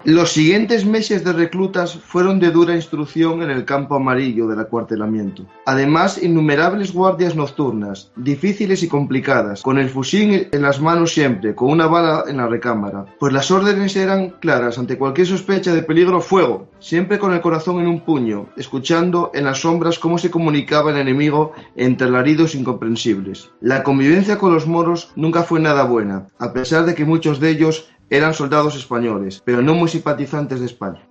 Los siguientes meses de reclutas fueron de dura instrucción en el campo amarillo del acuartelamiento. Además, innumerables guardias nocturnas, difíciles y complicadas, con el fusil en las manos siempre, con una bala en la recámara. Pues las órdenes eran claras: ante cualquier sospecha de peligro, fuego. Siempre con el corazón en un puño, escuchando en las sombras cómo se comunicaba el enemigo entre alaridos incomprensibles. La convivencia con los moros nunca fue nada buena, a pesar de que muchos de ellos eran soldados españoles, pero no muy simpatizantes de España.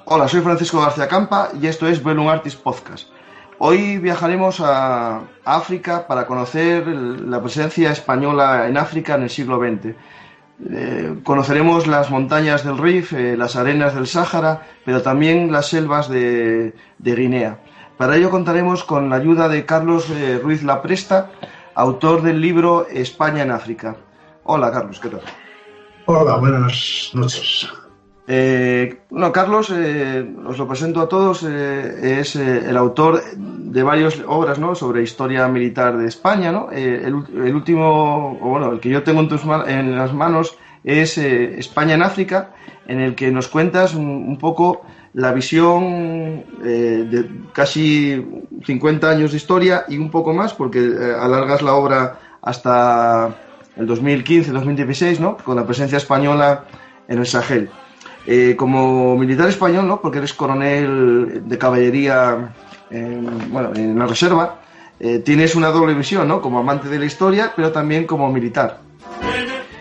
Hola, soy Francisco García Campa y esto es Bellum Artis Podcast. Hoy viajaremos a África para conocer la presencia española en África en el siglo XX. Conoceremos las montañas del Rif, las arenas del Sáhara, pero también las selvas de Guinea. Para ello contaremos con la ayuda de Carlos Ruiz Lapresta, autor del libro España en África. Hola, Carlos, ¿qué tal? Hola, buenas noches. Carlos, os lo presento a todos, es el autor de varias obras, ¿no?, sobre historia militar de España, ¿no? El último, el que yo tengo en las manos es España en África, en el que nos cuentas un poco la visión de casi 50 años de historia y un poco más, porque alargas la obra hasta el 2015-2016, ¿no?, con la presencia española en el Sahel. Como militar español, ¿no?, porque eres coronel de caballería en la reserva, tienes una doble visión, ¿no?, como amante de la historia, pero también como militar.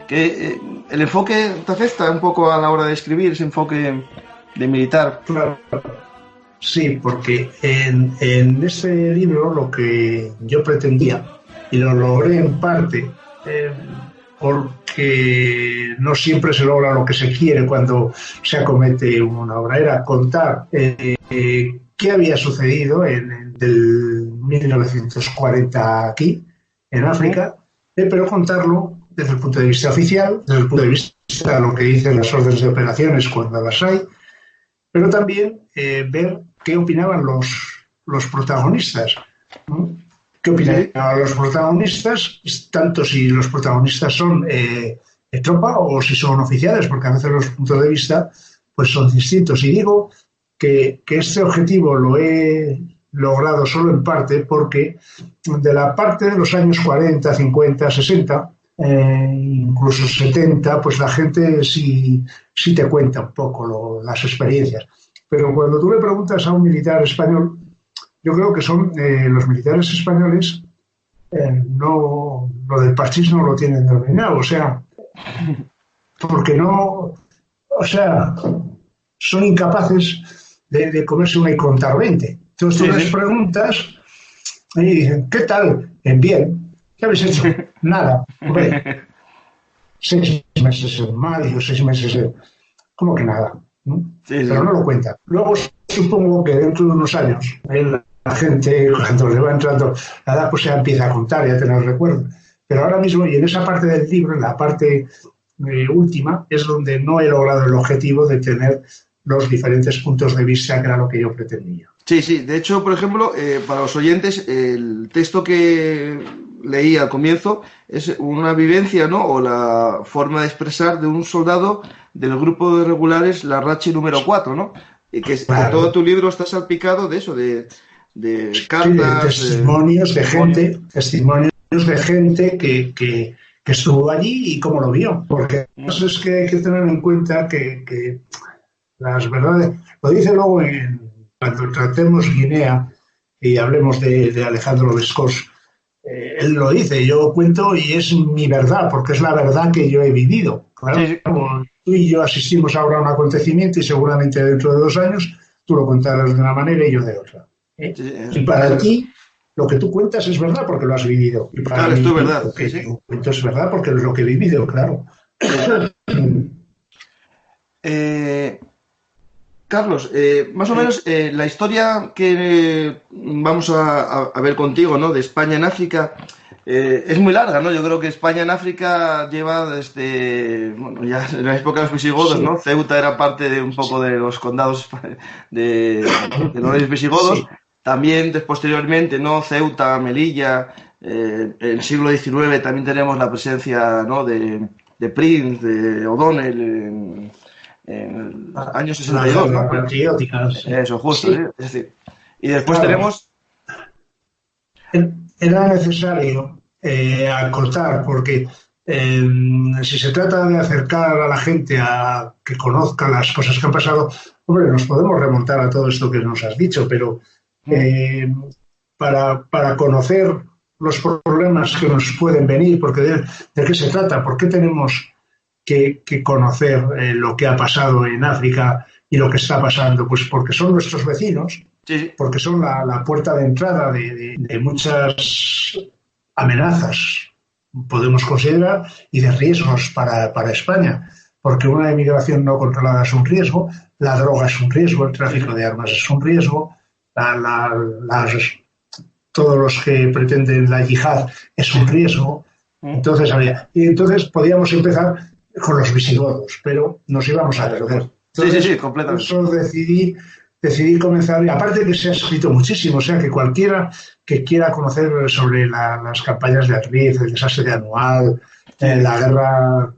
¿El enfoque te afecta un poco a la hora de escribir, ese enfoque de militar? Claro, sí, porque en ese libro lo que yo pretendía, y lo logré en parte, porque no siempre se logra lo que se quiere cuando se acomete una obra, era contar qué había sucedido en del 1940 aquí, en África, pero contarlo desde el punto de vista oficial, desde el punto de vista de lo que dicen las órdenes de operaciones cuando las hay, pero también ver qué opinaban los protagonistas, ¿no? ¿Qué opinaban los protagonistas? Tanto si los protagonistas son tropa o si son oficiales, porque a veces los puntos de vista pues son distintos. Y digo que este objetivo lo he logrado solo en parte porque de la parte de los años 40, 50, 60, incluso 70, pues la gente sí te cuenta un poco las experiencias. Pero cuando tú le preguntas a un militar español, yo creo que son los militares españoles, no, lo del parchís no lo tienen dominado, o sea, porque no, o sea, son incapaces de comerse una y contar 20. Entonces tú les preguntas y dicen, ¿qué tal? Bien. ¿Qué habéis hecho? Nada. Hombre, 6 meses en Mali o 6 meses en... ¿Cómo que nada? ¿No? Pero no lo cuentan. Luego supongo que dentro de unos años la gente, cuando le va entrando la edad, pues ya empieza a contar y a tener recuerdo. Pero ahora mismo, y en esa parte del libro, en la parte última, es donde no he logrado el objetivo de tener los diferentes puntos de vista que era lo que yo pretendía. Sí. De hecho, por ejemplo, para los oyentes, el texto que leí al comienzo es una vivencia, ¿no?, o la forma de expresar de un soldado del grupo de regulares Larrache número 4, ¿no? Y que todo tu libro está salpicado de eso, de cartas, sí, testimonios de gente que estuvo allí y cómo lo vio. Porque es que hay que tener en cuenta que las verdades, lo dice luego cuando tratemos Guinea y hablemos de Alejandro Bescós, él lo dice, yo cuento y es mi verdad, porque es la verdad que yo he vivido. Claro, sí. Tú y yo asistimos ahora a un acontecimiento y seguramente dentro de 2 años tú lo contarás de una manera y yo de otra. Sí, y para ti, lo que tú cuentas es verdad porque lo has vivido. Y para claro, mí, es tu verdad. Lo que yo cuento es verdad porque es lo que he vivido, claro. Carlos, más o menos la historia que vamos a ver contigo, ¿no?, de España en África, es muy larga, ¿no? Yo creo que España en África lleva desde, bueno, ya en la época de los visigodos, Sí, ¿no? Ceuta era parte de un poco de los condados de los reyes visigodos. sí, También, posteriormente, ¿no? Ceuta, Melilla. En el siglo XIX también tenemos la presencia, ¿no? de Prince, de O'Donnell, en los años la 62, ¿no? guerra patriótica, sí. Eso, justo, ¿sí? Sí, Es decir, y después claro, tenemos... era necesario acortar porque si se trata de acercar a la gente a que conozca las cosas que han pasado, hombre, nos podemos remontar a todo esto que nos has dicho, pero eh, para conocer los problemas que nos pueden venir, porque de qué se trata, por qué tenemos que conocer lo que ha pasado en África y lo que está pasando, pues porque son nuestros vecinos, Sí, porque son la puerta de entrada de muchas amenazas, podemos considerar, y de riesgos para España, porque una emigración no controlada es un riesgo, la droga es un riesgo, el tráfico de armas es un riesgo, todos los que pretenden la yihad es un riesgo. Entonces podíamos empezar con los visigodos, pero nos íbamos a perder. Entonces, sí, por completamente. eso decidí comenzar, y aparte que se ha escrito muchísimo, o sea que cualquiera que quiera conocer sobre las campañas de Atriz, el desastre de Anual, la guerra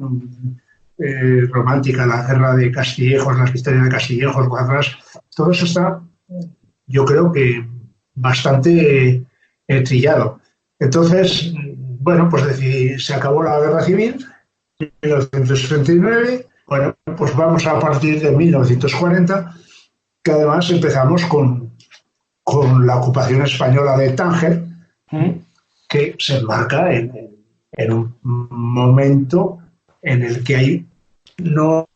romántica, la guerra de Castillejos, las historias de Castillejos, Guadras, todo eso está, yo creo que bastante trillado. Entonces, bueno, pues decidí, se acabó la guerra civil en 1939, bueno, pues vamos a partir de 1940, que además empezamos con la ocupación española de Tánger, que se enmarca en un momento en el que hay no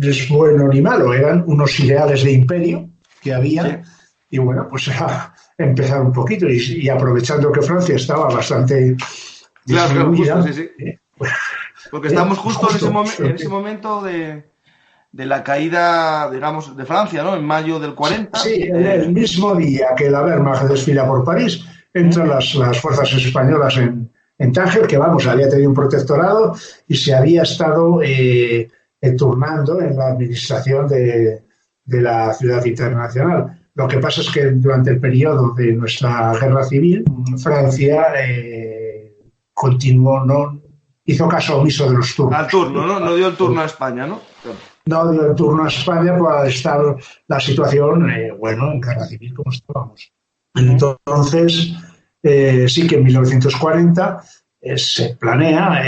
es bueno ni malo, eran unos ideales de imperio que había, y bueno, pues a empezar un poquito, y aprovechando que Francia estaba bastante disminuida, Claro, justo, sí. Porque estamos justo en ese momento de la caída, digamos, de Francia, ¿no? En mayo del 40. Sí, el mismo día que la Wehrmacht desfila por París, entran las fuerzas españolas en Tánger, que vamos, había tenido un protectorado y se había estado turnando en la administración de la ciudad internacional. Lo que pasa es que durante el periodo de nuestra guerra civil, Francia continuó, no hizo caso omiso de los turnos. Al turno, ¿no? No dio el turno a España, ¿no? Claro. No dio el turno a España por estar la situación, en guerra civil como estábamos. Entonces, sí que en 1940 se planea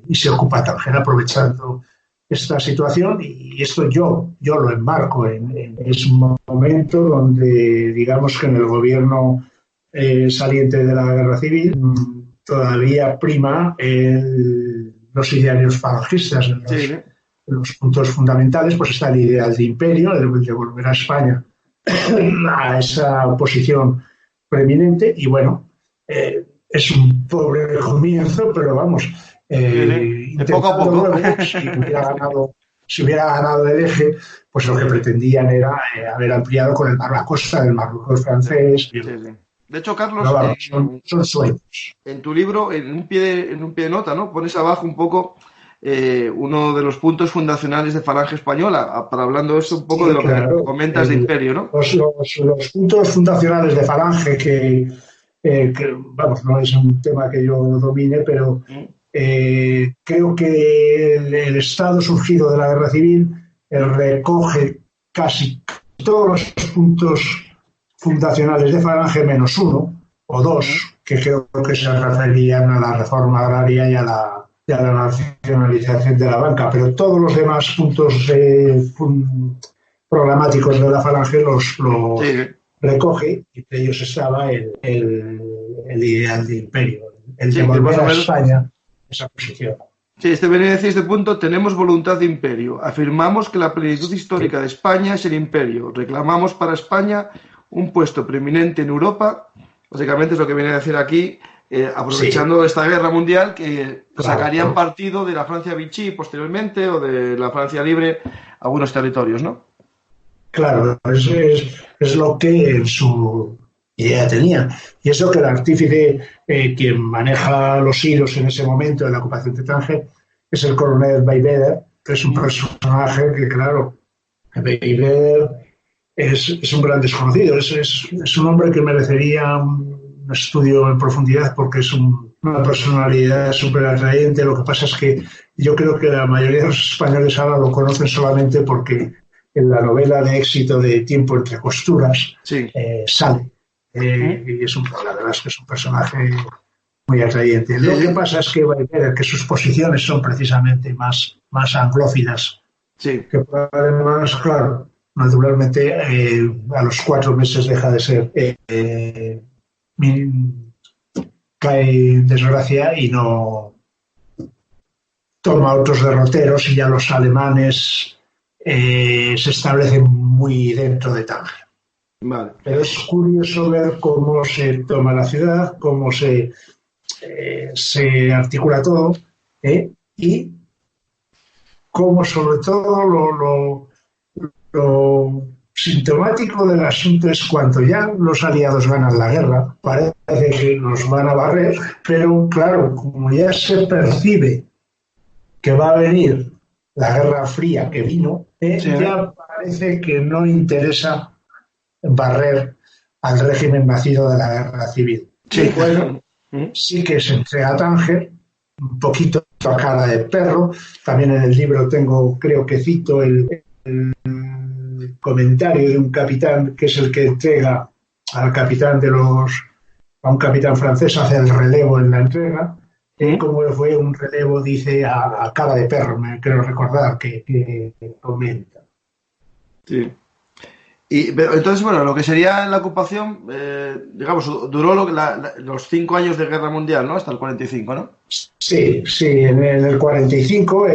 y se ocupa Tánger aprovechando esta situación, y esto yo lo enmarco en ese momento donde, digamos que en el gobierno saliente de la guerra civil todavía prima los idearios falangistas. En los puntos fundamentales pues está el ideal de imperio, el de volver a España a esa posición preeminente, y bueno, es un pobre comienzo, pero vamos, poco a poco. Luego, si hubiera ganado el eje, pues lo que pretendían era haber ampliado con la costa del Marruecos francés. De hecho, Carlos, son sueños. En tu libro, en un pie de nota, ¿no? Pones abajo un poco uno de los puntos fundacionales de Falange Española, para hablando eso un poco de lo que comentas de imperio, ¿no? Los puntos fundacionales de Falange, que vamos, no es un tema que yo domine, pero creo que el Estado surgido de la guerra civil recoge casi todos los puntos fundacionales de Falange, menos uno o dos, que creo que se referían a la reforma agraria y a la nacionalización de la banca, pero todos los demás puntos programáticos de la Falange los recoge, y entre ellos estaba el ideal de imperio, el de volver a España esa posición. Sí, este punto: tenemos voluntad de imperio, afirmamos que la plenitud histórica de España es el imperio, reclamamos para España un puesto preeminente en Europa. Básicamente es lo que viene a decir aquí, aprovechando esta guerra mundial, que sacarían partido de la Francia Vichy posteriormente, o de la Francia libre, algunos territorios, ¿no? Claro, es lo que en su idea tenía. Y eso que el artífice, quien maneja los hilos en ese momento de la ocupación de Tánger, es el coronel Vaiveder, que es un personaje que, claro, Vaiveder es un gran desconocido. Es un hombre que merecería un estudio en profundidad porque es una personalidad súper atrayente. Lo que pasa es que yo creo que la mayoría de los españoles ahora lo conocen solamente porque en la novela de éxito de Tiempo entre costuras sale. Y la verdad es que es un personaje muy atrayente. Lo que pasa es que Vaiveder, que sus posiciones son precisamente más anglófilas, que además, claro, naturalmente a los 4 meses deja de ser, cae en desgracia y no toma otros derroteros, y ya los alemanes se establecen muy dentro de Tánger. Vale. Pero es curioso ver cómo se toma la ciudad, cómo se articula todo, y cómo, sobre todo, lo sintomático del asunto es cuando ya los aliados ganan la guerra, parece que nos van a barrer, pero claro, como ya se percibe que va a venir la Guerra Fría que vino, ya parece que no interesa barrer al régimen nacido de la Guerra Civil. Sí, bueno, sí que se entrega a Tánger, un poquito a cara de perro. También en el libro creo que cito el comentario de un capitán, que es el que entrega a un capitán francés, hace el relevo en la entrega. Como fue un relevo, dice, a cara de perro, me creo recordar que comenta. Sí. Pero entonces, bueno, lo que sería la ocupación, digamos, duró los 5 años de Guerra Mundial, ¿no? Hasta el 45, ¿no? Sí, en el 45,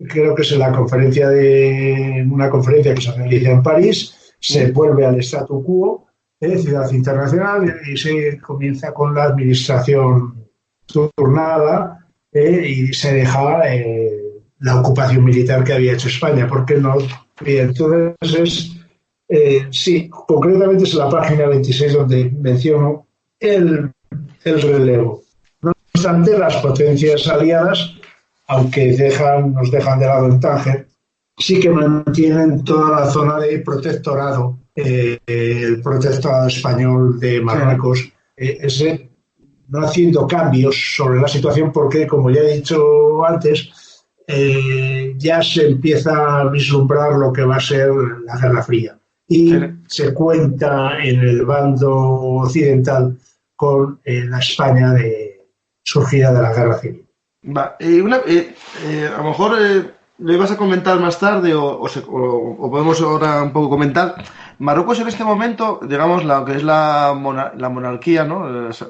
creo que es en una conferencia que se realiza en París, se vuelve al statu quo, ciudad internacional, y se comienza con la administración turnada, y se deja la ocupación militar que había hecho España, porque no. Y entonces sí, concretamente es la página 26 donde menciono el relevo. No obstante, las potencias aliadas, aunque nos dejan de lado en Tánger, sí que mantienen toda la zona de protectorado, el protectorado español de Marruecos, no haciendo cambios sobre la situación, porque, como ya he dicho antes, ya se empieza a vislumbrar lo que va a ser la Guerra Fría. Y se cuenta en el bando occidental con la España surgida de la Guerra Civil. A lo mejor lo ibas a comentar más tarde o podemos ahora un poco comentar. Marruecos en este momento, digamos, lo que es la monarquía, ¿no? Es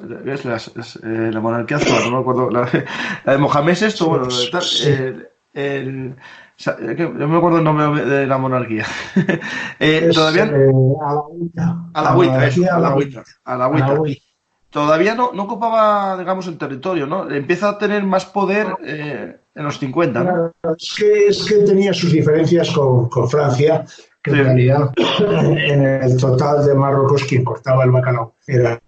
la monarquía actual, no me acuerdo. La de Mohamed VI, bueno, tal, no me acuerdo el nombre de la monarquía. Todavía. Alawita. Todavía no ocupaba, digamos, el territorio, ¿no? Empieza a tener más poder en los 50, ¿no? Es que tenía sus diferencias con Francia, que en realidad en el total de Marruecos quien cortaba el bacalao era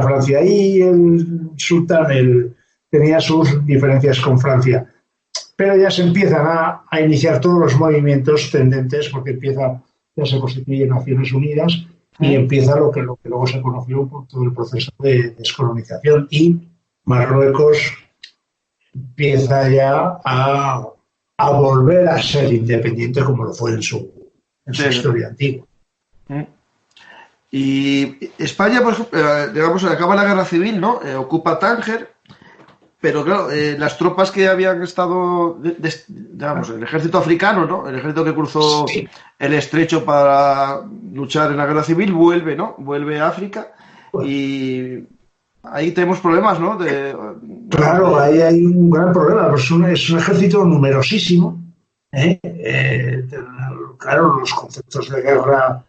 Francia, y el sultán tenía sus diferencias con Francia. Pero ya se empiezan a iniciar todos los movimientos tendentes, porque ya se constituye Naciones Unidas y empieza lo que luego se conoció por todo el proceso de descolonización, y Marruecos empieza ya a volver a ser independiente como lo fue en su historia antigua. Y España, por ejemplo, digamos, acaba la Guerra Civil, ¿no? Ocupa Tánger. Pero claro, las tropas que habían estado, digamos, el ejército africano, ¿no? El ejército que cruzó el estrecho para luchar en la guerra civil, vuelve, ¿no? Vuelve a África, y ahí tenemos problemas, ¿no? Claro, ahí hay un gran problema, pues es un ejército numerosísimo. Claro, los conceptos de guerra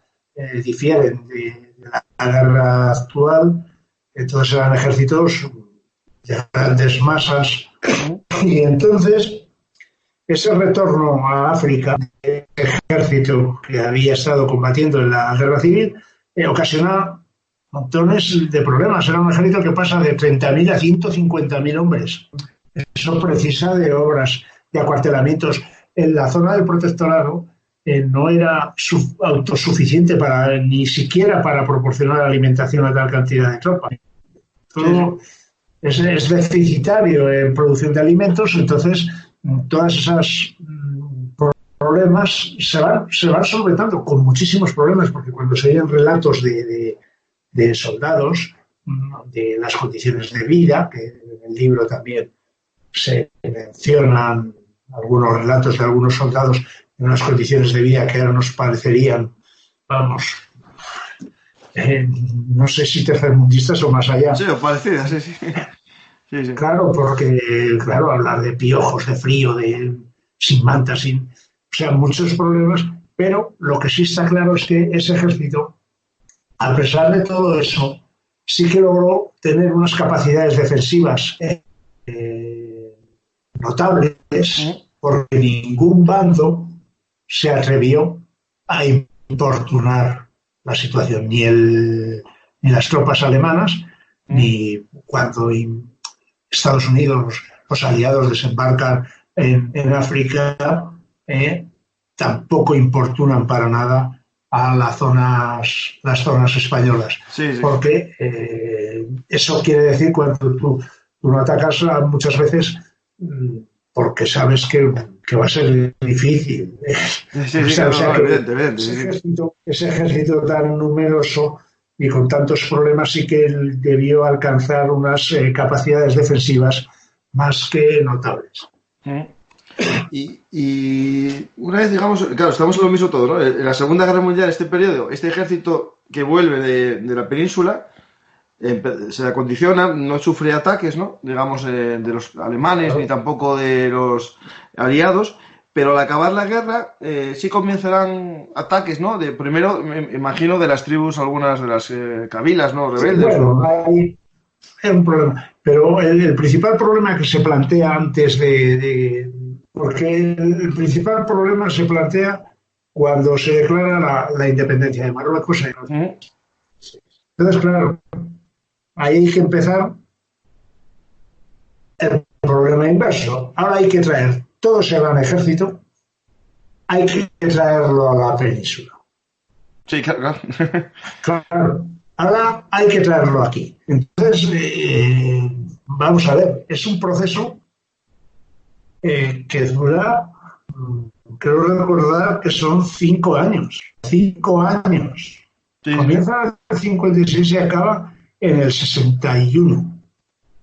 difieren de la guerra actual. Entonces eran ejércitos de grandes masas, y entonces ese retorno a África del ejército que había estado combatiendo en la guerra civil ocasiona montones de problemas. Era un ejército que pasa de 30.000 a 150.000 hombres. Eso precisa de obras, de acuartelamientos. En la zona del protectorado no era autosuficiente ni siquiera para proporcionar alimentación a tal cantidad de tropas. Todo es deficitario en producción de alimentos, entonces todas esas problemas se van solventando con muchísimos problemas, porque cuando se oyen relatos de soldados, de las condiciones de vida, que en el libro también se mencionan algunos relatos de algunos soldados en unas condiciones de vida que ahora nos parecerían, vamos, no sé si tercermundistas o más allá. Sí, o parecidas, sí. Sí. Claro, porque, hablar de piojos, de frío, sin mantas, o sea, muchos problemas, pero lo que sí está claro es que ese ejército, a pesar de todo eso, sí que logró tener unas capacidades defensivas notables, porque ningún bando se atrevió a importunar la situación, ni las tropas alemanas, ni cuando Estados Unidos, los aliados, desembarcan en África, tampoco importunan para nada a las zonas españolas. Sí. Porque eso quiere decir cuando tú no atacas muchas veces porque sabes que va a ser difícil. Evidente. Ese ejército tan numeroso y con tantos problemas sí que él debió alcanzar unas capacidades defensivas más que notables. Y una vez, digamos, claro, estamos en lo mismo todo, ¿no? En la Segunda Guerra Mundial, este periodo, este ejército que vuelve de la península se acondiciona, no sufre ataques, ¿no? Digamos, de los alemanes ni tampoco de los aliados, pero al acabar la guerra sí comenzarán ataques, ¿no? Primero, me imagino, de las tribus, algunas de las cabilas, ¿no? Rebeldes. Sí, bueno, hay un problema, pero el principal problema que se plantea antes porque el principal problema se plantea cuando se declara la independencia de Marruecos. Entonces, claro, ahí hay que empezar el problema inverso. Ahora hay que traer todo ese gran ejército, hay que traerlo a la península. Sí, claro. Claro. Ahora hay que traerlo aquí. Entonces, vamos a ver, es un proceso que dura, creo recordar que son 5 años. 5 años. Sí. Comienza en el 56 y acaba en el 61.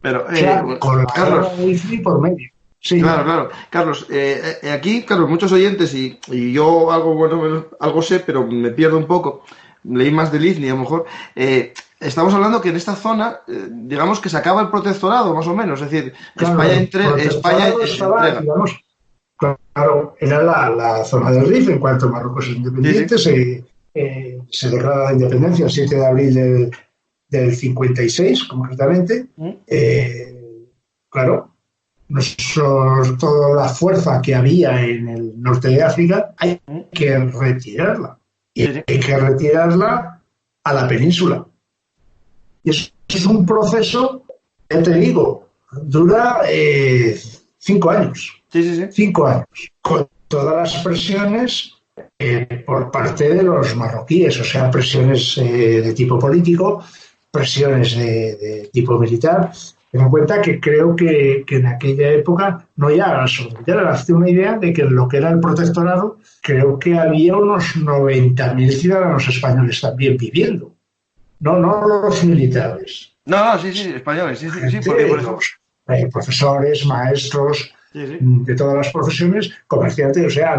Pero, o sea, con la Carlos, wifi por medio. Sí. Claro. Carlos, aquí, Carlos, muchos oyentes y yo algo sé, pero me pierdo un poco. Leí más del IFNI, a lo mejor. Estamos hablando que en esta zona, digamos que se acaba el protectorado, más o menos. Es decir, claro, España estaba, digamos, claro, era la zona del Rif. En cuanto Marruecos es independiente, sí. Se declara la independencia el 7 de abril del 56, concretamente. Claro, toda la fuerza que había en el norte de África hay que retirarla. Y hay que retirarla a la península. Y eso es un proceso, ya te digo, dura 5 años. 5 años. Con todas las presiones por parte de los marroquíes, o sea, presiones de tipo político, presiones de tipo militar. Ten en cuenta que creo que en aquella época, no ya solo militar, hace una idea de que en lo que era el protectorado, creo que había unos 90.000 ciudadanos españoles también viviendo. No los militares. Sí, españoles, sí, porque por ejemplo. Profesores, maestros, de todas las profesiones, comerciantes, o sea,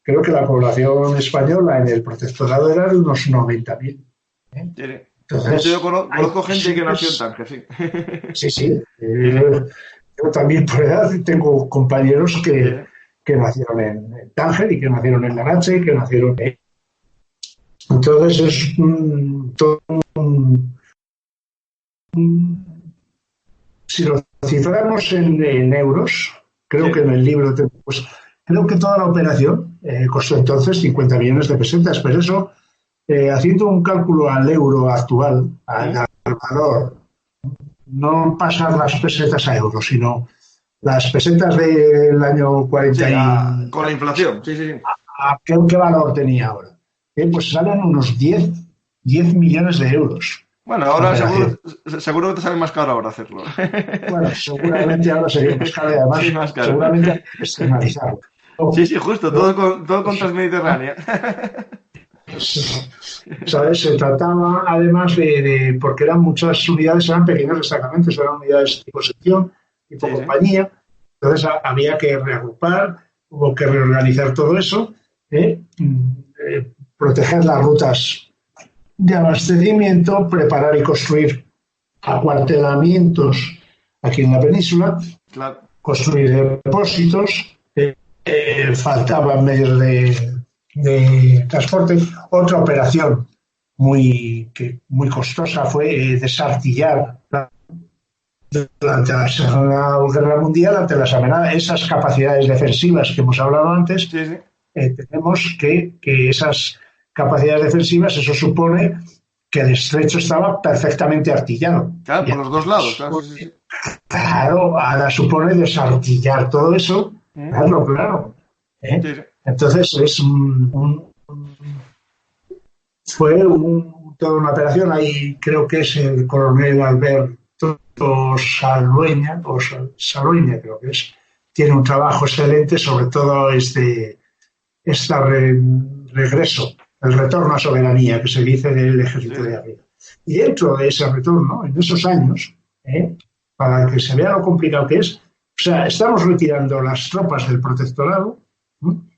creo que la población española en el protectorado era de unos 90.000. Entonces, yo conozco gente que nació en Tánger, sí. Sí. Yo también por edad tengo compañeros que nacieron en Tánger y que nacieron en Larache y que nacieron en... Entonces es todo si lo ciframos en euros, creo que en el libro creo que toda la operación costó entonces 50 millones de pesetas, pero eso haciendo un cálculo al euro actual, al valor, no pasar las pesetas a euros, sino las pesetas del año 40 sí, con la inflación, sí, sí, sí. ¿Qué valor tenía ahora? Pues salen unos 10 millones de euros. Bueno, ahora seguro que te sale más caro ahora hacerlo. Bueno, seguramente ahora sería más caro y además sí, más caro. seguramente hay que externalizarlo. Sí, sí, justo, todo con Transmediterránea. ¿Sabes? Se trataba además porque eran muchas unidades, eran pequeños destacamentos, eran unidades tipo sección, tipo compañía, entonces había que reagrupar, hubo que reorganizar todo eso, proteger las rutas de abastecimiento, preparar y construir acuartelamientos aquí en la península, claro. Construir depósitos, faltaban medios de transporte. Otra operación muy costosa fue desartillar durante la Segunda Guerra Mundial, ante las amenazas, esas capacidades defensivas que hemos hablado antes. Sí. Tenemos que esas capacidades defensivas, eso supone que el estrecho estaba perfectamente artillado. Claro, por los dos lados. Claro, sí. Claro, ahora supone desartillar todo eso. Claro. Sí. Entonces fue toda una operación. Ahí creo que es el coronel Alberto Salueña, creo que es. Tiene un trabajo excelente sobre todo este regreso, el retorno a soberanía que se dice del ejército de África. Y dentro de ese retorno, en esos años, para que se vea lo complicado que es, o sea, estamos retirando las tropas del protectorado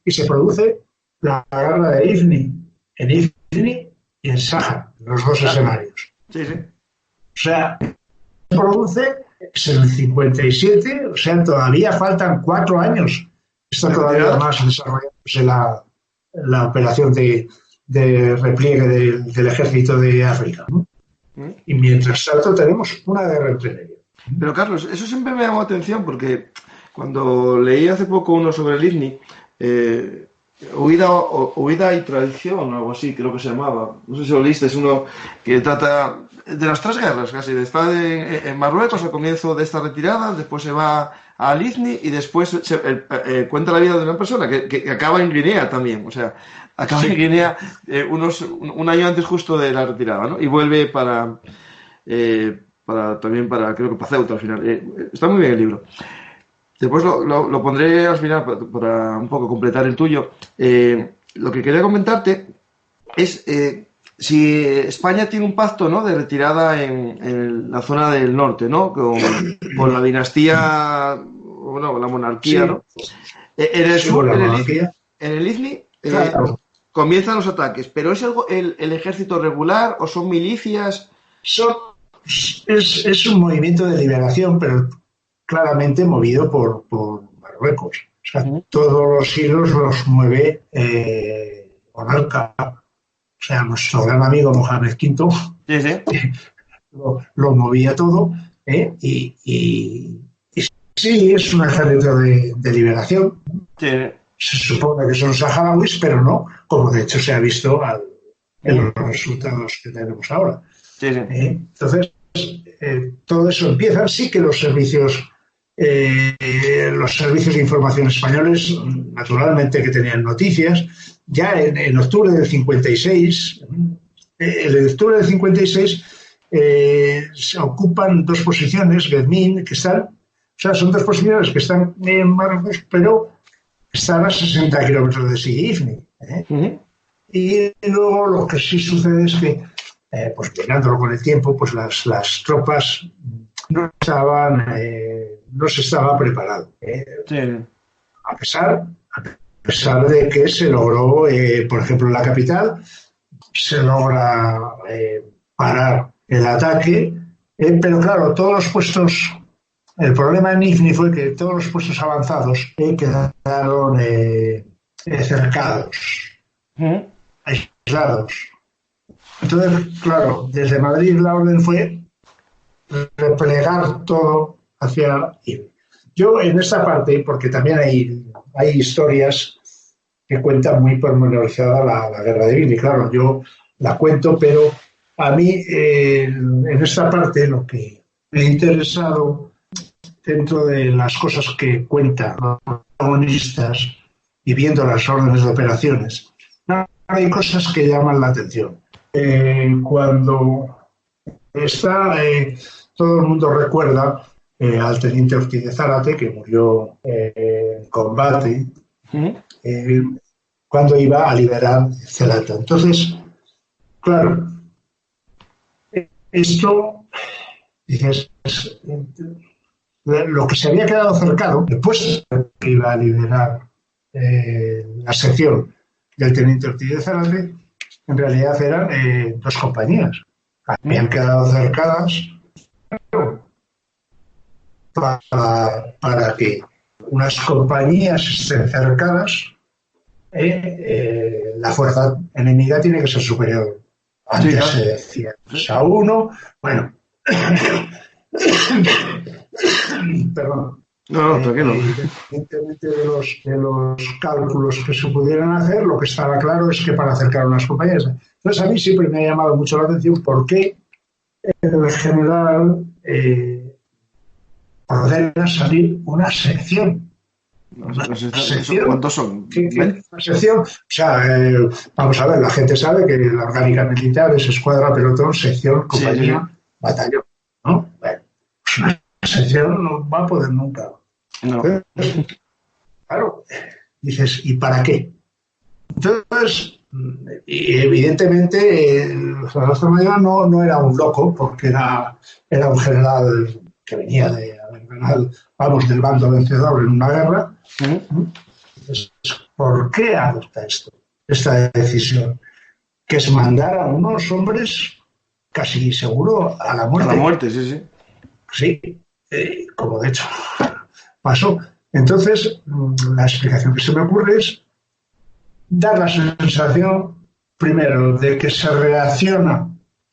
y se produce la guerra de Ifni, en Ifni y en Sáhara, los dos escenarios. Sí. O sea, se produce en el 57, o sea, todavía faltan 4 años. Está todavía más desarrollándose la operación de repliegue del ejército de África, ¿no? Y mientras tanto tenemos una guerra entre medio. Pero Carlos, eso siempre me llamó la atención porque cuando leí hace poco uno sobre el IFNI, Huida y Tradición o algo así, creo que se llamaba, no sé si lo leíste, es uno que trata de las 3 guerras casi, está en Marruecos al comienzo de esta retirada, después se va al IFNI y después cuenta la vida de una persona que acaba en Guinea también, o sea, acaba en Guinea un año antes justo de la retirada, ¿no? Y vuelve también para creo que para Ceuta al final. Está muy bien el libro. Después lo pondré al final para un poco completar el tuyo. Lo que quería comentarte es si España tiene un pacto, ¿no?, de retirada en la zona del norte, ¿no?, con la dinastía, bueno, la monarquía, sí, ¿no? En el sur, en el IFNI, claro, comienzan los ataques, pero ¿es el ejército regular o son milicias? Es un movimiento de liberación, pero claramente movido por Marruecos. O sea, todos los hilos los mueve Monarca. O sea, nuestro gran amigo Mohamed V lo movía todo, y sí, es un ejército de liberación. Sí. Se supone que son saharauis, pero no, como de hecho se ha visto en los resultados que tenemos ahora. Sí. Entonces, todo eso empieza. Sí que los servicios de información españoles, naturalmente que tenían noticias. Ya en octubre del 56, se ocupan 2 posiciones, Gedmin, que están, o sea, son 2 posiciones que están en Marruecos, pero están a 60 kilómetros de Ifni. Y luego lo que sí sucede es que, pues mirándolo con el tiempo, pues las tropas no se estaba preparado. Sí. A pesar de que se logró, por ejemplo, en la capital, se logra parar el ataque, pero claro, todos los puestos, el problema en Ifni fue que todos los puestos avanzados quedaron cercados, aislados. Entonces, claro, desde Madrid la orden fue replegar todo hacia Ifni. Yo en esta parte, porque también hay historias que cuentan muy pormenorizada la guerra de Ifni. Claro, yo la cuento, pero a mí en esta parte lo que me ha interesado dentro de las cosas que cuentan los protagonistas y viendo las órdenes de operaciones, hay cosas que llaman la atención. Cuando está, todo el mundo recuerda al teniente Ortiz de Zárate, que murió en combate, cuando iba a liberar Zelata. Entonces, claro, esto, dices, lo que se había quedado cercado, después que iba a liberar la sección del teniente Ortiz de Zárate, en realidad eran dos compañías. Habían quedado cercadas para que unas compañías estén cercadas, la fuerza enemiga tiene que ser superior. Antes se decía a uno, bueno, perdón. No, tranquilo. Independientemente de los cálculos que se pudieran hacer, lo que estaba claro es que para acercar unas compañías. Entonces, a mí siempre me ha llamado mucho la atención por qué el general ordena salir una sección. ¿Cuántos son? Una sección, o sea, vamos a ver, la gente sabe que la orgánica militar es escuadra, pelotón, sección, compañía, batallón, ¿no? Bueno, pues una sección no va a poder nunca. No. Entonces, claro, dices, ¿y para qué? Entonces, y evidentemente, Salazar Mayor no era un loco, porque era un general que venía de haber ganado, vamos, del bando vencedor en una guerra. Entonces, ¿por qué adopta esta decisión? Que es mandar a unos hombres casi seguro a la muerte. A la muerte, sí. Sí, como de hecho pasó. Entonces, la explicación que se me ocurre es dar la sensación, primero, de que se reacciona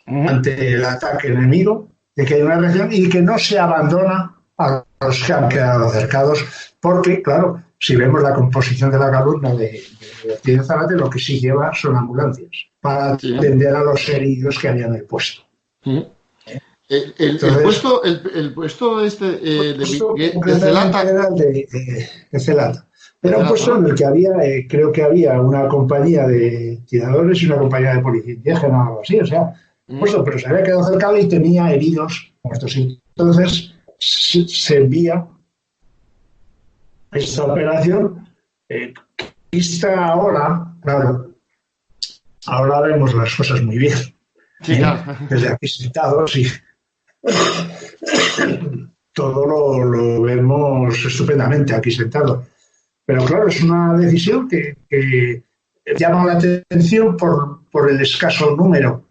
ante el ataque enemigo, de que hay una reacción y que no se abandona a los que han quedado cercados, porque, claro, si vemos la composición de la columna de Ortiz de Zárate, lo que sí lleva son ambulancias para atender a los heridos que había en el puesto. El puesto este de Zelata. Era de Zelata. Era un puesto en el que había, creo que había una compañía de tiradores y una compañía de policía indígena o algo así, o sea, puesto, pero se había quedado cercado y tenía heridos muertos. Entonces se envía esta operación. Vista ahora, claro, ahora vemos las cosas muy bien. Sí, claro. Desde aquí sentados y todo lo vemos estupendamente aquí sentado. Pero claro, es una decisión que llama la atención por el escaso número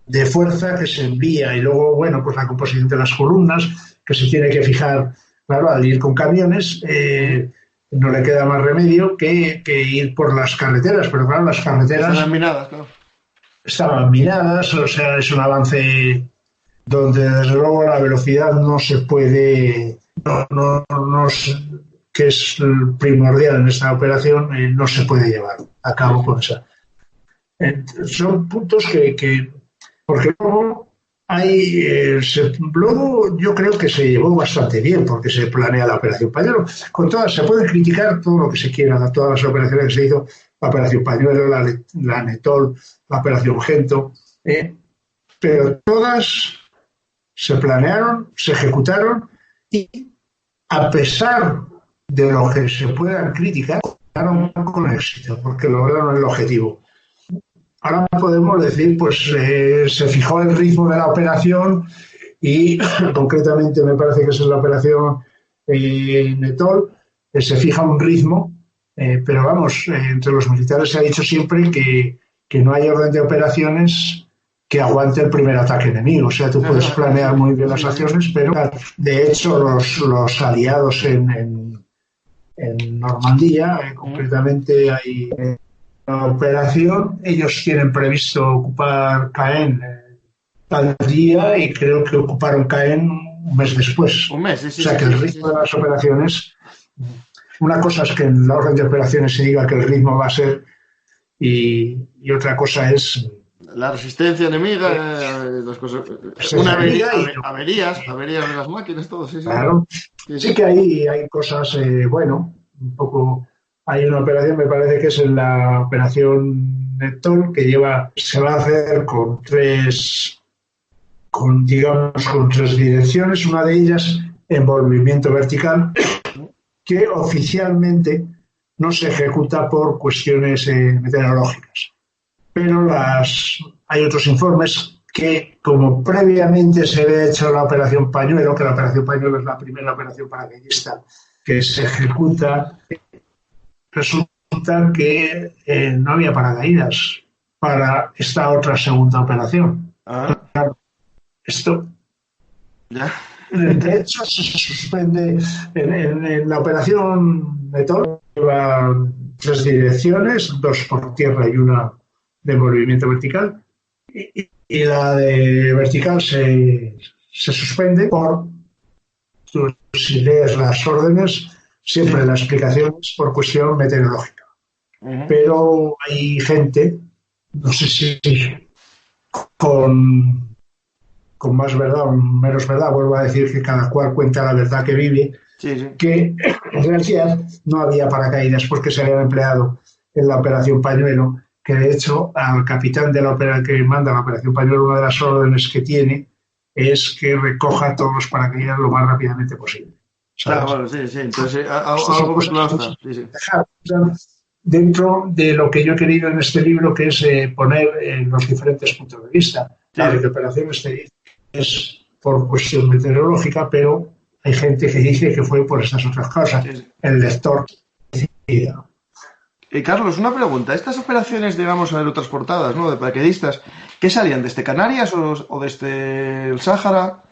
de fuerza que se envía y luego, bueno, pues la composición de las columnas, que se tiene que fijar, claro, al ir con camiones, no le queda más remedio que ir por las carreteras, pero claro, las carreteras estaban minadas, claro. Estaban minadas, o sea, es un avance donde desde luego la velocidad no se puede, que es primordial en esta operación, no se puede llevar a cabo con esa. Son puntos que porque luego luego yo creo que se llevó bastante bien porque se planea la operación Pañuelo. Con todas, se puede criticar todo lo que se quiera, todas las operaciones que se hizo, la operación Pañuelo, la Netol, la operación Gento, pero todas se planearon, se ejecutaron y a pesar de lo que se puedan criticar, lograron con éxito, porque lograron el objetivo. Ahora podemos decir, pues se fijó el ritmo de la operación y concretamente me parece que esa es la operación Netol, se fija un ritmo, pero vamos, entre los militares se ha dicho siempre que no hay orden de operaciones que aguante el primer ataque enemigo. O sea, tú puedes planear muy bien las acciones, pero de hecho los aliados en Normandía, concretamente hay una operación, ellos tienen previsto ocupar Caen tal día y creo que ocuparon Caen un mes después. Un mes, sí. O sea, que el ritmo de las operaciones, una cosa es que en la orden de operaciones se diga que el ritmo va a ser y otra cosa es La resistencia enemiga, las cosas. Averías de las máquinas, todo, sí, sí. Claro. Sí, Sí sí. que hay cosas, bueno, un poco. Hay una operación, me parece que es en la operación Neptune, se va a hacer digamos, con tres direcciones, una de ellas en movimiento vertical, que oficialmente no se ejecuta por cuestiones meteorológicas. Pero hay otros informes que, como previamente se había hecho la operación Pañuelo, que la operación Pañuelo es la primera operación paracaidista que se ejecuta, resulta que no había paracaídas para esta otra segunda operación. Ah, Esto, ya. de hecho, se suspende en la operación Meteor, lleva tres direcciones, dos por tierra y una de movimiento vertical, y la de vertical se suspende si lees las órdenes, siempre la explicación es por cuestión meteorológica. Pero hay gente, no sé si con más verdad o menos verdad, vuelvo a decir que cada cual cuenta la verdad que vive, Sí, sí. que en realidad no había paracaídas porque se habían empleado en la operación Pañuelo, que de hecho al capitán de la operación que manda la operación Pañuelo, una de las órdenes que tiene es que recoja todos los paracaídas lo más rápidamente posible. ¿Sabes? Claro, bueno, sí, sí. Entonces, algo vinculado está. Sí, sí. Dentro de lo que yo he querido en este libro, que es poner los diferentes puntos de vista. Sí, La sí. operación es por cuestión meteorológica, pero hay gente que dice que fue por estas otras causas. Sí, sí. El lector decida. Carlos, una pregunta. Estas operaciones, digamos, aerotransportadas, ¿no? De paracaidistas, ¿qué salían? ¿Desde Canarias o desde el Sáhara?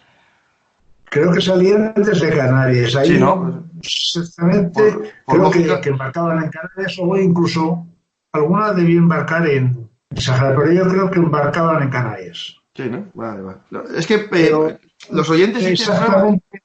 Creo que salían desde Canarias. Sí, Ahí, ¿no? exactamente, Por creo lógica. que embarcaban en Canarias o incluso alguna debía embarcar en Sahara, pero yo creo que embarcaban en Canarias. Sí, ¿no? Vale, vale. No, es que Pero los oyentes sí tienen problema. exactamente,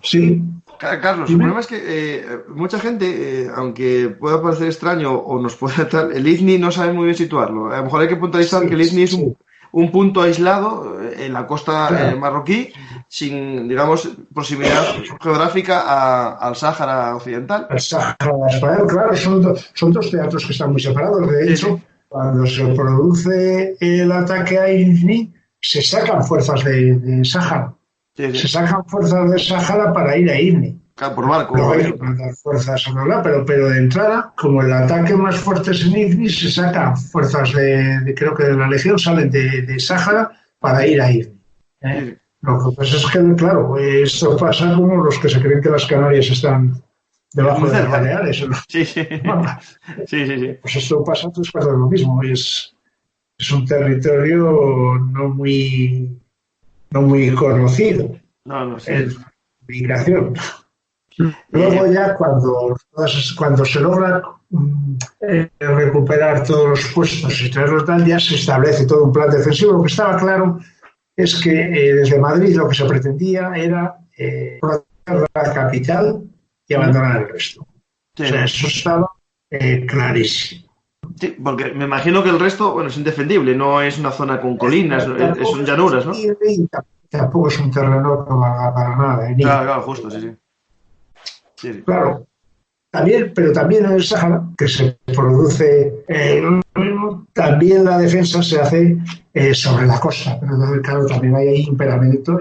sí. Carlos, el Dime. problema es que mucha gente, aunque pueda parecer extraño o nos pueda tal, el IZNI no sabe muy bien situarlo. A lo mejor hay que puntualizar que Sí, el IZNI es sí, un punto aislado en la costa claro. marroquí, sin, digamos, proximidad geográfica al Sáhara Occidental. El Sahara español, claro, son dos teatros que están muy separados. De Sí, sí, hecho, cuando se produce el ataque a Ifni, se sacan fuerzas de Sáhara. sí, Se sí. sacan fuerzas de Sáhara para ir a Ifni. Claro, por barco, Luego hay que obviamente. mandar fuerzas a otro lado, pero de entrada, como el ataque más fuerte es en Ifni, se sacan fuerzas creo que de la Legión, salen de Sáhara para ir a Ifni. Sí, ¿Eh? sí. Lo que pasa es que, claro, esto pasa como los que se creen que las Canarias están debajo Muy de las cerca. Baleares. Sí, sí. Sí, sí, sí. Pues esto pasa tres cuartos de lo mismo. Es un territorio no muy conocido No, no, sí, en sí. migración. Luego Eh, ya cuando se logra recuperar todos los puestos y traerlos tal, ya se establece todo un plan defensivo. Lo que estaba claro es que desde Madrid lo que se pretendía era proteger la capital y abandonar el resto. sí, O sea, no. eso estaba clarísimo. Sí, porque me imagino que el resto, bueno, es indefendible, no es una zona con colinas, son Tampoco es llanuras, ¿no? defendible y tampoco es un terreno para nada. Claro, claro, justo, sí, sí. Sí, sí. Claro, pero también en el Sáhara, que se produce, también la defensa se hace sobre la costa, pero claro, también hay ahí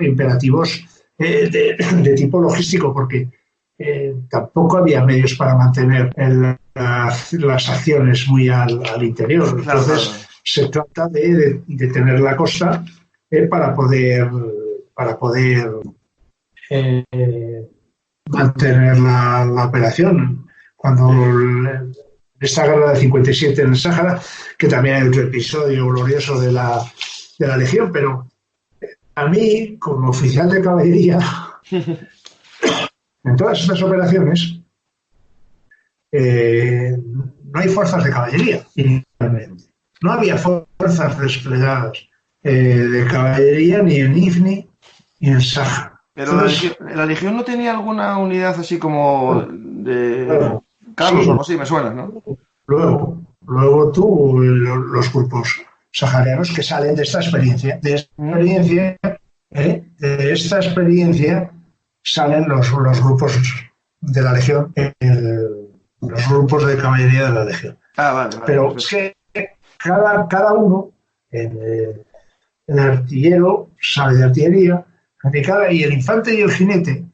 imperativos de tipo logístico, porque tampoco había medios para mantener las acciones muy al interior. Claro, Entonces, claro. se trata de tener la costa para poder eh, mantener la operación. Cuando Sí, esta guerra del 57 en el Sáhara, que también hay otro episodio glorioso de la Legión, pero a mí, como oficial de caballería, en todas estas operaciones, no hay fuerzas de caballería inicialmente. No había fuerzas desplegadas de caballería ni en Ifni ni en Sáhara. pero Entonces, la Legión no tenía alguna unidad así como de luego, Carlos o sí, algo así, me suena, ¿no? luego tuvo los grupos. saharianos que salen de esta experiencia. De esta experiencia salen los grupos de la Legión, los grupos de caballería de la Legión. Vale. Pero es que cada uno, el artillero sale de artillería, y el infante y el jinete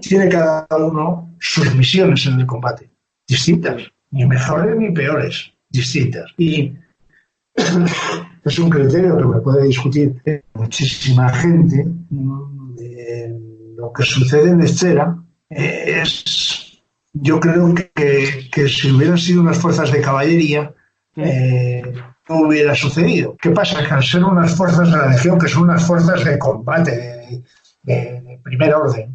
tiene cada uno sus misiones en el combate, distintas, ni mejores ni peores, distintas. Y es un criterio que me puede discutir muchísima gente. Lo que sucede en Estera yo creo que si hubieran sido unas fuerzas de caballería, no hubiera sucedido. ¿Qué pasa? Que al ser unas fuerzas de la Legión, que son unas fuerzas de combate de primer orden,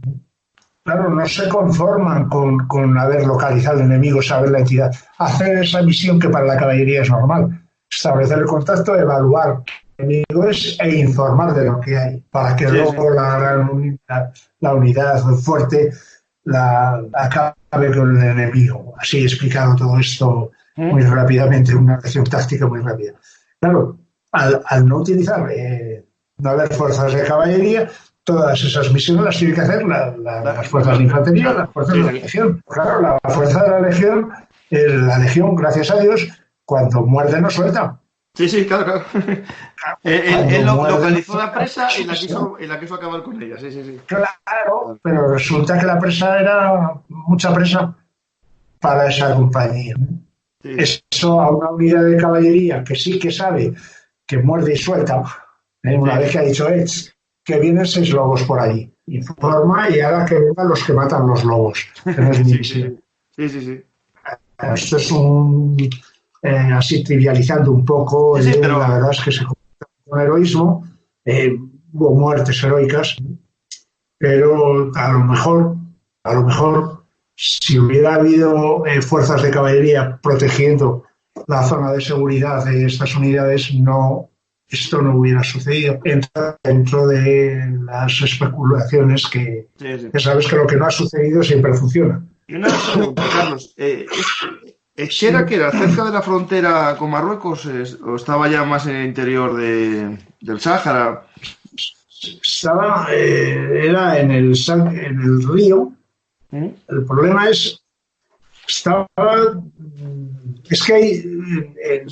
claro, no se conforman con haber localizado al enemigo, saber la entidad, hacer esa misión que para la caballería es normal, establecer el contacto, evaluar enemigos e informar de lo que hay, para que luego la unidad fuerte acabe con el enemigo. Así he explicado todo esto muy rápidamente, una lección táctica muy rápida. Claro, al no utilizar, no haber fuerzas de caballería, todas esas misiones las tienen que hacer las fuerzas de infantería, las fuerzas de la Legión. Claro, la fuerza de la Legión, gracias a Dios, cuando muerde no suelta. Sí, claro. Él localizó la presa y la quiso acabar con ella, sí. Claro, pero resulta que la presa era mucha presa para esa compañía. Sí. Eso a una unidad de caballería que sí que sabe que muerde y suelta, una vez que ha dicho que vienen 6 lobos por allí, informa y haga que vengan los que matan los lobos. Que no es mi misión. Sí. Esto es así trivializando un poco, pero la verdad es que se comporta con heroísmo, hubo muertes heroicas, pero a lo mejor si hubiera habido fuerzas de caballería protegiendo la zona de seguridad de estas unidades, esto no hubiera sucedido. Entra dentro de las especulaciones que sabes que lo que no ha sucedido siempre funciona. Y una pregunta, Carlos, ¿Estera que era cerca de la frontera con Marruecos o estaba ya más en el interior del Sáhara? Era en el río. El problema es que hay en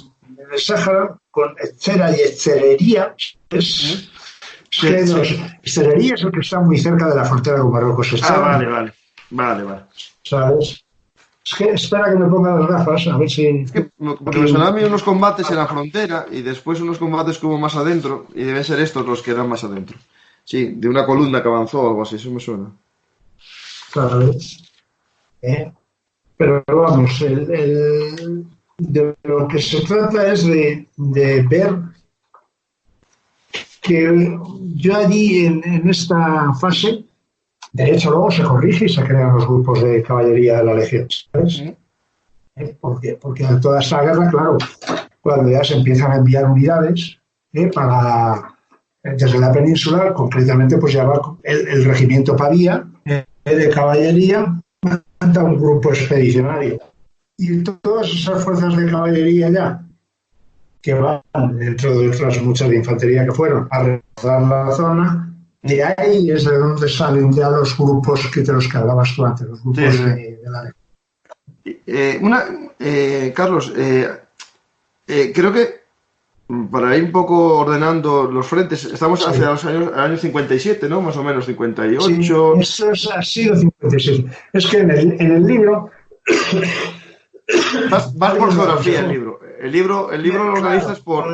el Sáhara con Estera y Esterería. Esterería es el que está muy cerca de la frontera con Marruecos. Vale. ¿Sabes? Es que espera que me ponga las gafas, a ver si... Porque me sonaban a mí unos combates en la frontera y después unos combates como más adentro, y deben ser estos los que eran más adentro. Sí, de una columna que avanzó o algo así, eso me suena. Claro. Pero vamos, de lo que se trata es de ver que yo allí en esta fase, de hecho luego se corrige y se crean los grupos de caballería de la Legión, ¿sabes? Porque en toda esta guerra, claro, cuando ya se empiezan a enviar unidades desde la península, concretamente pues ya va el regimiento Pavía de caballería, manda un grupo expedicionario. Y todas esas fuerzas de caballería ya, que van dentro de otras muchas de infantería que fueron a reforzar la zona, de ahí es de donde salen ya los grupos de los que hablabas tú antes, los grupos de la Carlos, creo que para ir un poco ordenando los frentes, estamos hacia el año 57, ¿no? Más o menos, 58. Sí, eso ha sido 57. Es que en el libro... Vas por geografía el libro. El libro lo organizas por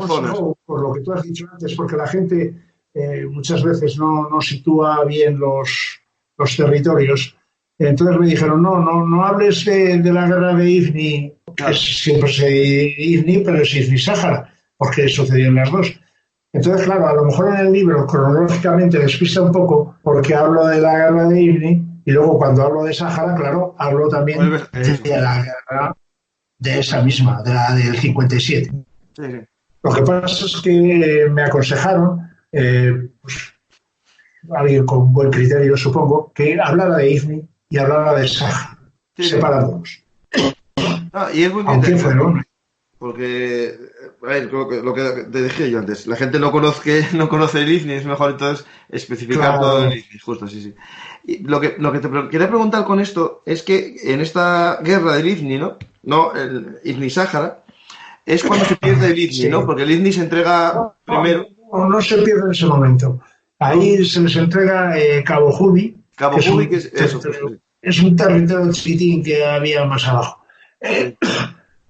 zonas. Por lo que tú has dicho antes, porque la gente muchas veces no sitúa bien los territorios. Entonces me dijeron, no hables de la guerra de Ifni, que siempre se Ifni, pero es Ifni-Sáhara, porque sucedieron las dos. Entonces, claro, a lo mejor en el libro cronológicamente despista un poco, porque hablo de la guerra de Ifni, y luego cuando hablo de Sáhara, claro, hablo también de la guerra de esa misma, de la del 57. Sí. Lo que pasa es que me aconsejaron, pues, alguien con buen criterio, supongo, que hablara de Ifni y hablara de Sáhara, separándolos. Y es muy aunque fueron Porque, a ver, lo que te dije yo antes, la gente no conoce el IFNI, es mejor entonces especificar todo el Claro, IFNI, justo, sí, sí. Y lo que quería preguntar con esto es que en esta guerra del IFNI, ¿no? No, el IFNI-Sáhara, es cuando se pierde el IFNI, ¿no? sí. Porque el IFNI se entrega No, primero, no se pierde en ese momento. ¿no? Ahí se les entrega Cabo Jubi, Cabo que es Jubi, que un es eso, justo, territorio, sí. es un territorio chiquitín que había más abajo. Sí.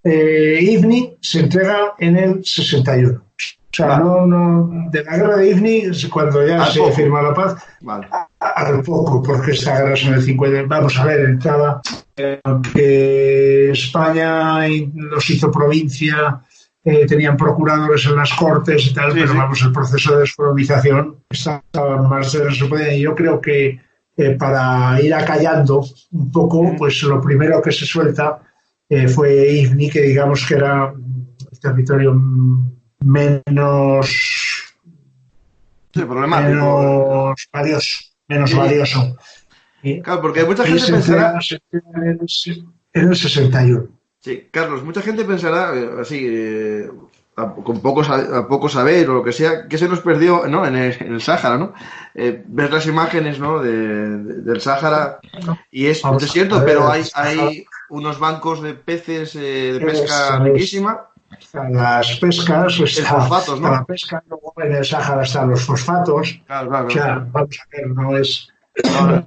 Ifni se entrega en el 61. O sea, Vale, de la guerra de Ifni, cuando ya al se poco, firma la paz, vale. al poco, porque esta guerra es en el 50. Vamos a ver, entraba que España los hizo provincia, tenían procuradores en las cortes y tal, Sí, pero sí. vamos, el proceso de descolonización estaba en marcha, no se podía. Y yo creo que para ir acallando un poco, Ujú. pues lo primero que se suelta fue Ifni, que digamos que era el territorio menos, Sí, problemático. menos Sí, sí. valioso. Y Claro, porque mucha ahí gente pensará, se entrega en el 61. sí, Carlos, mucha gente pensará, así, a poco saber o lo que sea, que se nos perdió, ¿no? En el Sáhara, ¿no? Ves las imágenes, ¿no? Del Sáhara y es Vamos a desierto, pero ver, hay unos bancos de peces de pesca eso es, riquísima. están las pescas, El está, fosfatos, está la ¿no? pesca, luego en el Sáhara están los fosfatos. Claro, claro, O claro. sea, vamos a ver, no es. No, no,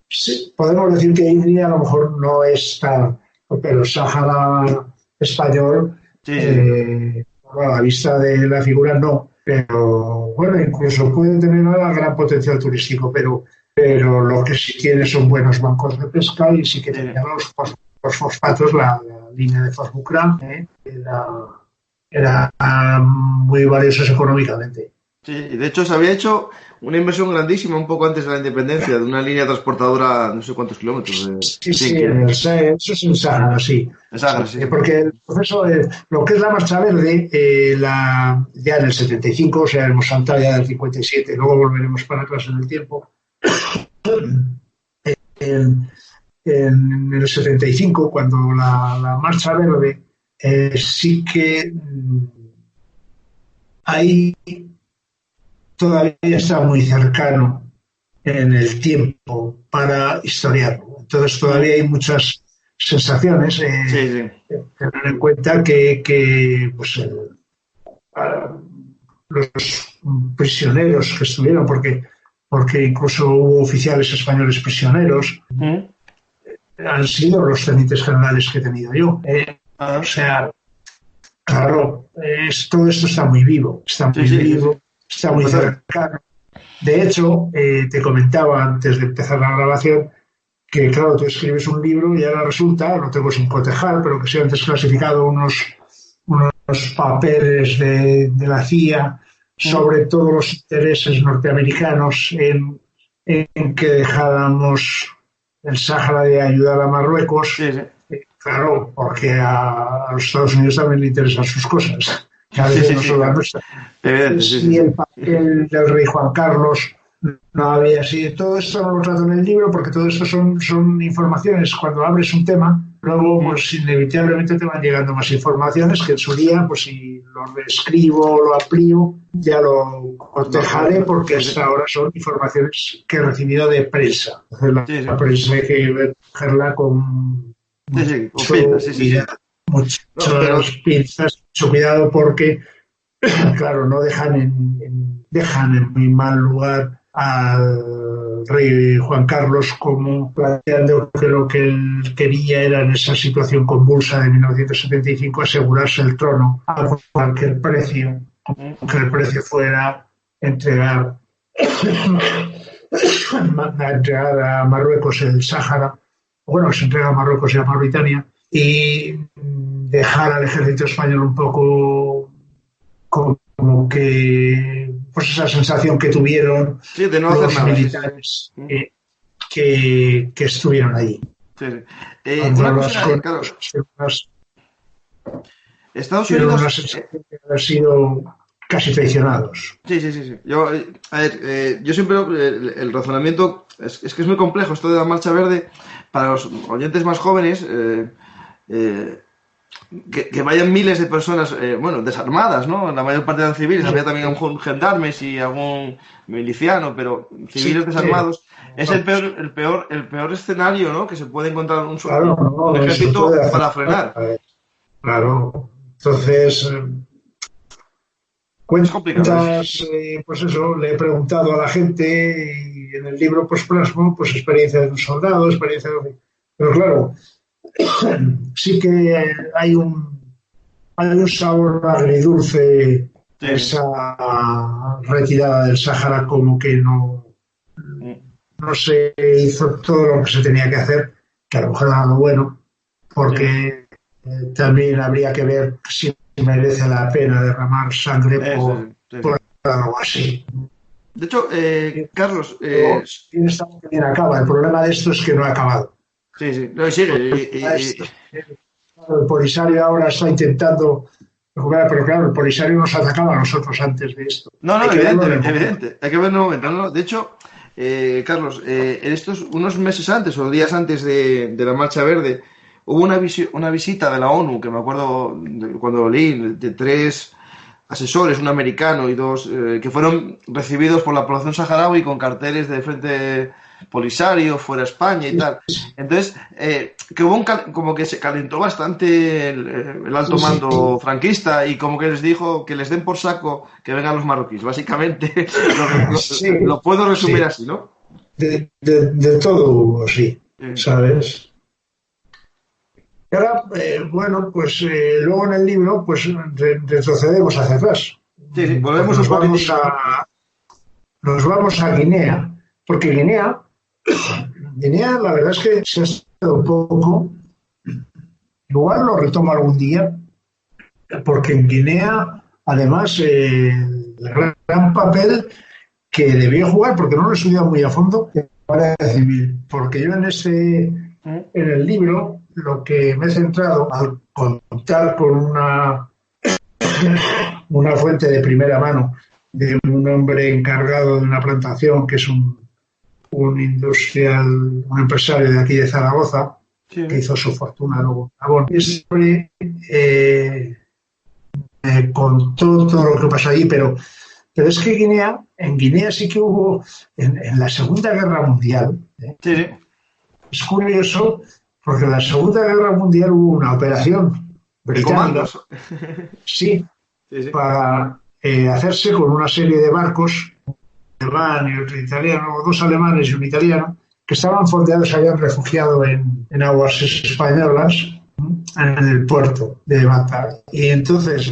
Sí, podemos decir que India a lo mejor no está, pero el Sáhara español, sí, sí, bueno, a la vista de la figura no, pero bueno, incluso puede tener un gran potencial turístico, pero lo que sí tiene son buenos bancos de pesca y sí que sí, tenía los fosfatos, la línea de Fosbucram, era muy valiosos económicamente. sí. Y de hecho se había hecho una inversión grandísima un poco antes de la independencia, de una línea transportadora, no sé cuántos kilómetros, de Sí, 100 sí, kilómetros. eso es en Sáhara, sí. En Sí, Sáhara, sí, sí. porque el proceso de lo que es la Marcha Verde, ya en el 75, o sea, hemos saltado ya del 57, luego volveremos para atrás en el tiempo. En, en el 75, cuando la Marcha Verde, sí que ahí todavía está muy cercano en el tiempo para historiarlo. Entonces Mm. todavía hay muchas sensaciones. Sí, sí. Tener en cuenta que pues, los prisioneros que estuvieron, porque incluso hubo oficiales españoles prisioneros, Mm. han sido los tenientes generales que he tenido yo. O Ah, sea, claro, todo esto está sí, muy sí, sí, sí. vivo, está muy Completamente. cercano. De hecho, te comentaba antes de empezar la grabación que, claro, tú escribes un libro y ahora resulta, no tengo sin cotejar, pero que se han desclasificado unos papeles de la CIA Mm. sobre todos los intereses norteamericanos en que dejáramos el Sáhara de ayudar a Marruecos. Sí, sí. Claro, porque a los Estados Unidos también le interesan sus cosas, que a Sí, veces sí, no sí, son las claro. nuestras. Evidente, sí, sí, Si sí. el papel del rey Juan Carlos no había sido. Todo esto no lo trato en el libro porque todo esto son informaciones. Cuando abres un tema, luego Mm. pues inevitablemente te van llegando más informaciones que en su día, pues si lo reescribo, lo amplío, ya lo cotejaré porque Sí, sí. hasta ahora son informaciones que he recibido de prensa. Entonces, Sí, la sí. prensa hay que cogerla con Sí, sí, con pinzas, mucho sí, sí, sí. cuidado, No, pero muchas pinzas, mucho cuidado porque claro, no dejan en muy mal lugar al rey Juan Carlos como planteando que lo que él quería era en esa situación convulsa de 1975 asegurarse el trono a cualquier precio, mm, aunque el precio fuera entregar, entregar a Marruecos el Sáhara, bueno, se entrega a Marruecos y a Mauritania, y dejar al ejército español un poco como que pues esa sensación que tuvieron sí, de no hacer los nada, sí, sí, sí. militares Mm. que estuvieron allí. Sí, sí. Cuando Una hablas cosa, con claro, ellos, Estados tienen una Unidos, sensación de haber sido casi traicionados. sí, sí, sí, sí. Yo, a ver, yo siempre el razonamiento es que es muy complejo esto de la marcha verde para los oyentes más jóvenes. Eh, que vayan miles de personas, bueno, desarmadas, ¿no? La mayor parte eran civiles, había también algún gendarmes y algún miliciano, pero civiles Sí, desarmados. Es el vamos, peor, el peor escenario, ¿no? Que se puede encontrar claro, un no se puede ejército hacer. para frenar. Claro. Entonces, Es complicado. cuentas, pues eso, le he preguntado a la gente y en el libro pues plasmo pues experiencia de un soldado, experiencia de... Pero claro, sí que hay un sabor agridulce Sí, a esa retirada del Sáhara, como que no se hizo todo lo que se tenía que hacer, que a lo mejor era algo bueno, sí, porque también habría que ver si merece la pena derramar sangre eso, por, sí, sí. por algo así. De hecho, Carlos, Pero bien está que bien acaba. El problema de esto es que no ha acabado. sí, sí, no, y sigue. El Polisario ahora está intentando recuperar, pero claro, el Polisario nos atacaba a nosotros antes de esto. No, Hay no, que verlo en evidente, el momento. evidente. Hay que verlo en el momento. No, no. De hecho, Carlos, en estos unos meses antes o días antes de la Marcha Verde, hubo una visita de la ONU, que me acuerdo cuando lo leí, de tres asesores, un americano y dos, que fueron recibidos por la población saharaui con carteles de Frente Polisario, fuera España y tal. Entonces, que hubo como que se calentó bastante el alto Sí, sí, mando franquista y como que les dijo que les den por saco que vengan los marroquíes. Básicamente, sí, lo puedo resumir sí. así, ¿no? De todo hubo, sí, Sí, ¿sabes? Y ahora, bueno, pues luego en el libro, pues retrocedemos hacia atrás, sí, sí, porque volvemos un poquitín. nos vamos a Guinea, porque Guinea, la verdad es que se ha estado un poco, igual lo retomo algún día, porque en Guinea, además, el gran papel que debió jugar, porque no lo he estudiado muy a fondo, la Guardia Civil, porque yo en el libro lo que me he centrado al contar con una fuente de primera mano de un hombre encargado de una plantación que es un industrial, un empresario de aquí de Zaragoza, Sí, que hizo su fortuna luego en Gabón. Este me contó todo lo que pasó allí, pero es que en Guinea sí que hubo, en la Segunda Guerra Mundial, sí, sí, es curioso, porque en la Segunda Guerra Mundial hubo una operación de británica, comandos. sí, Sí, sí. para hacerse con una serie de barcos, un alemán y otro italiano, o dos alemanes y un italiano, que estaban fondeados, se habían refugiado en aguas españolas, en el puerto de Bagdad. Y entonces,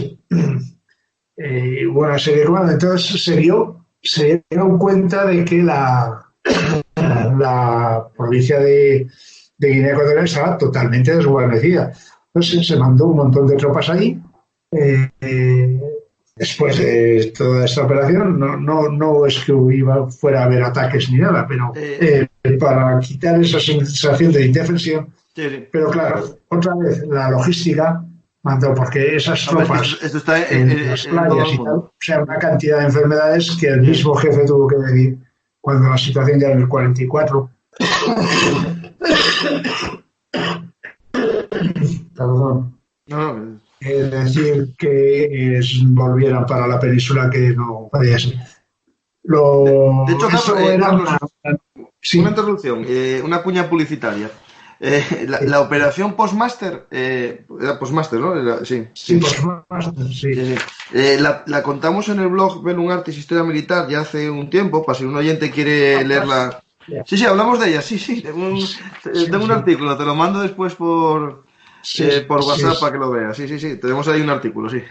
hubo una serie de comandos, entonces se dieron cuenta de que la provincia de Guinea Ecuatorial estaba totalmente desguarnecida. Entonces se mandó un montón de tropas allí. Eh, Después de toda esta operación, no es que fuera a haber ataques ni nada, pero Eh, para quitar esa sensación de indefensión. sí, sí. Pero claro, otra vez la logística mandó, porque esas Hombre, es que tropas esto está en las en todo playas el y tal, mundo. o sea, una cantidad de enfermedades que el Sí. mismo jefe tuvo que decir cuando la situación ya en el 44, perdón, No, no, decir que volvieran para la península, que no podía ser. de hecho, Eso era Carlos, una sí, interrupción, una cuña publicitaria. La sí, operación Postmaster, era Postmaster, ¿no? Sí, sí, sí, pues más, sí, sí, sí. La contamos en el blog Bellum Artis Historia Militar ya hace un tiempo, para si un oyente quiere leerla. ya, Sí, sí, hablamos de ella, sí, sí. sí, Tengo un sí, artículo, te lo mando después sí, por sí, WhatsApp para que lo veas. Sí, sí, sí, tenemos ahí un artículo, sí.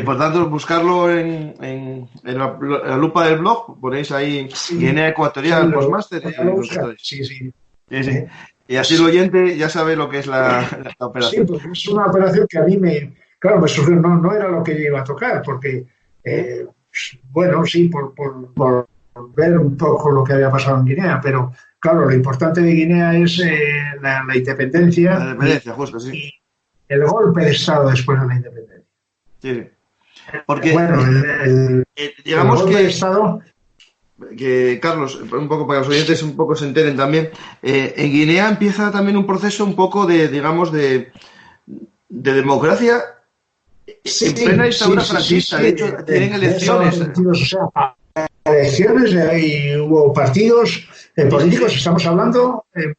Por tanto, buscarlo en la lupa del blog, ponéis ahí sí, Guinea sí, Ecuatorial Postmaster y lo lo busca, encontráis. sí, sí. Sí, sí. ¿Eh? Y así el oyente ya sabe lo que es la Sí, operación. porque es una operación que a mí claro, me surgió, no era lo que yo iba a tocar, porque, ¿Mm? bueno, sí, por ver un poco lo que había pasado en Guinea, pero claro, lo importante de Guinea es la La independencia dependencia, justo, sí. y el golpe de Estado después de la independencia. Sí, sí. Porque Bueno, el digamos golpe de Estado, que, Carlos, un poco para que los oyentes un poco se enteren también, en Guinea empieza también un proceso un poco de, digamos, de democracia en plena dictadura franquista. De hecho, tienen elecciones. O sea, elecciones, hubo partidos políticos, estamos hablando en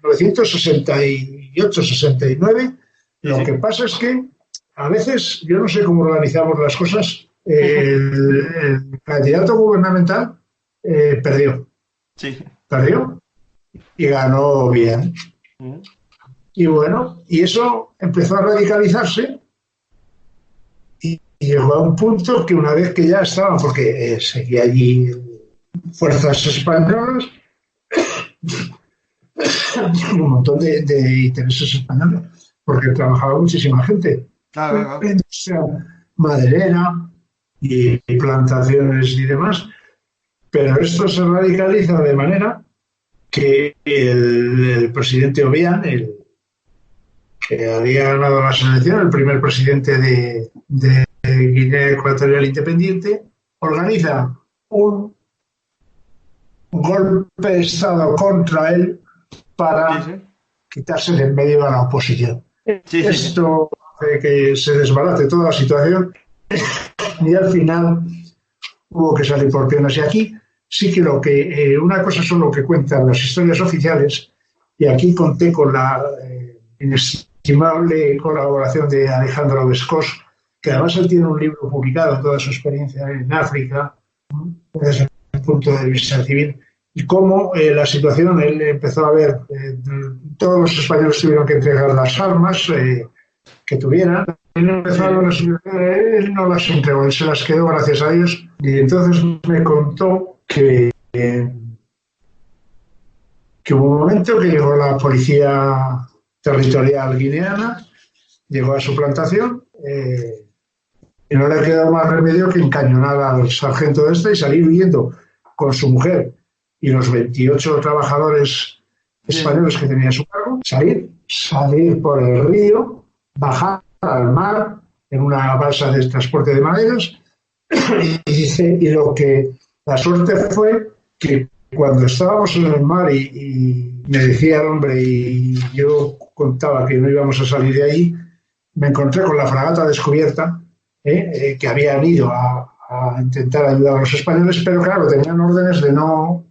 1968-69. Lo que pasa es que a veces, yo no sé cómo organizamos las cosas, el candidato gubernamental perdió. Perdió y ganó bien. Y bueno, y eso empezó a radicalizarse y llegó a un punto que una vez que ya estaban, porque seguía allí fuerzas españolas, un montón de intereses españoles, porque trabajaba muchísima gente. Industria maderera y plantaciones y demás. Pero esto se radicaliza de manera que el presidente Obiang, que había ganado las elecciones, el primer presidente de Guinea Ecuatorial Independiente, organiza un golpe de Estado contra él para quitarse de en medio a la oposición. Esto hace que se desbarate toda la situación y al final hubo que salir por piernas. Y aquí sí que una cosa son lo que cuentan las historias oficiales, y aquí conté con la inestimable colaboración de Alejandro Bescós, que además él tiene un libro publicado en toda su experiencia en África, desde el punto de vista civil, y cómo la situación, él empezó a ver, todos los españoles tuvieron que entregar las armas que tuvieran. Él no las entregó, él se las quedó, gracias a Dios. Y entonces me contó que hubo un momento que llegó la policía territorial guineana, llegó a su plantación y no le quedó más remedio que encañonar al sargento y salir huyendo con su mujer y los 28 trabajadores españoles que tenía a su cargo, salir por el río, bajar al mar en una balsa de transporte de maderas y lo que la suerte fue que cuando estábamos en el mar y me decía el hombre y yo contaba que no íbamos a salir de ahí, me encontré con la fragata descubierta que habían ido a intentar ayudar a los españoles, pero claro, tenían órdenes de no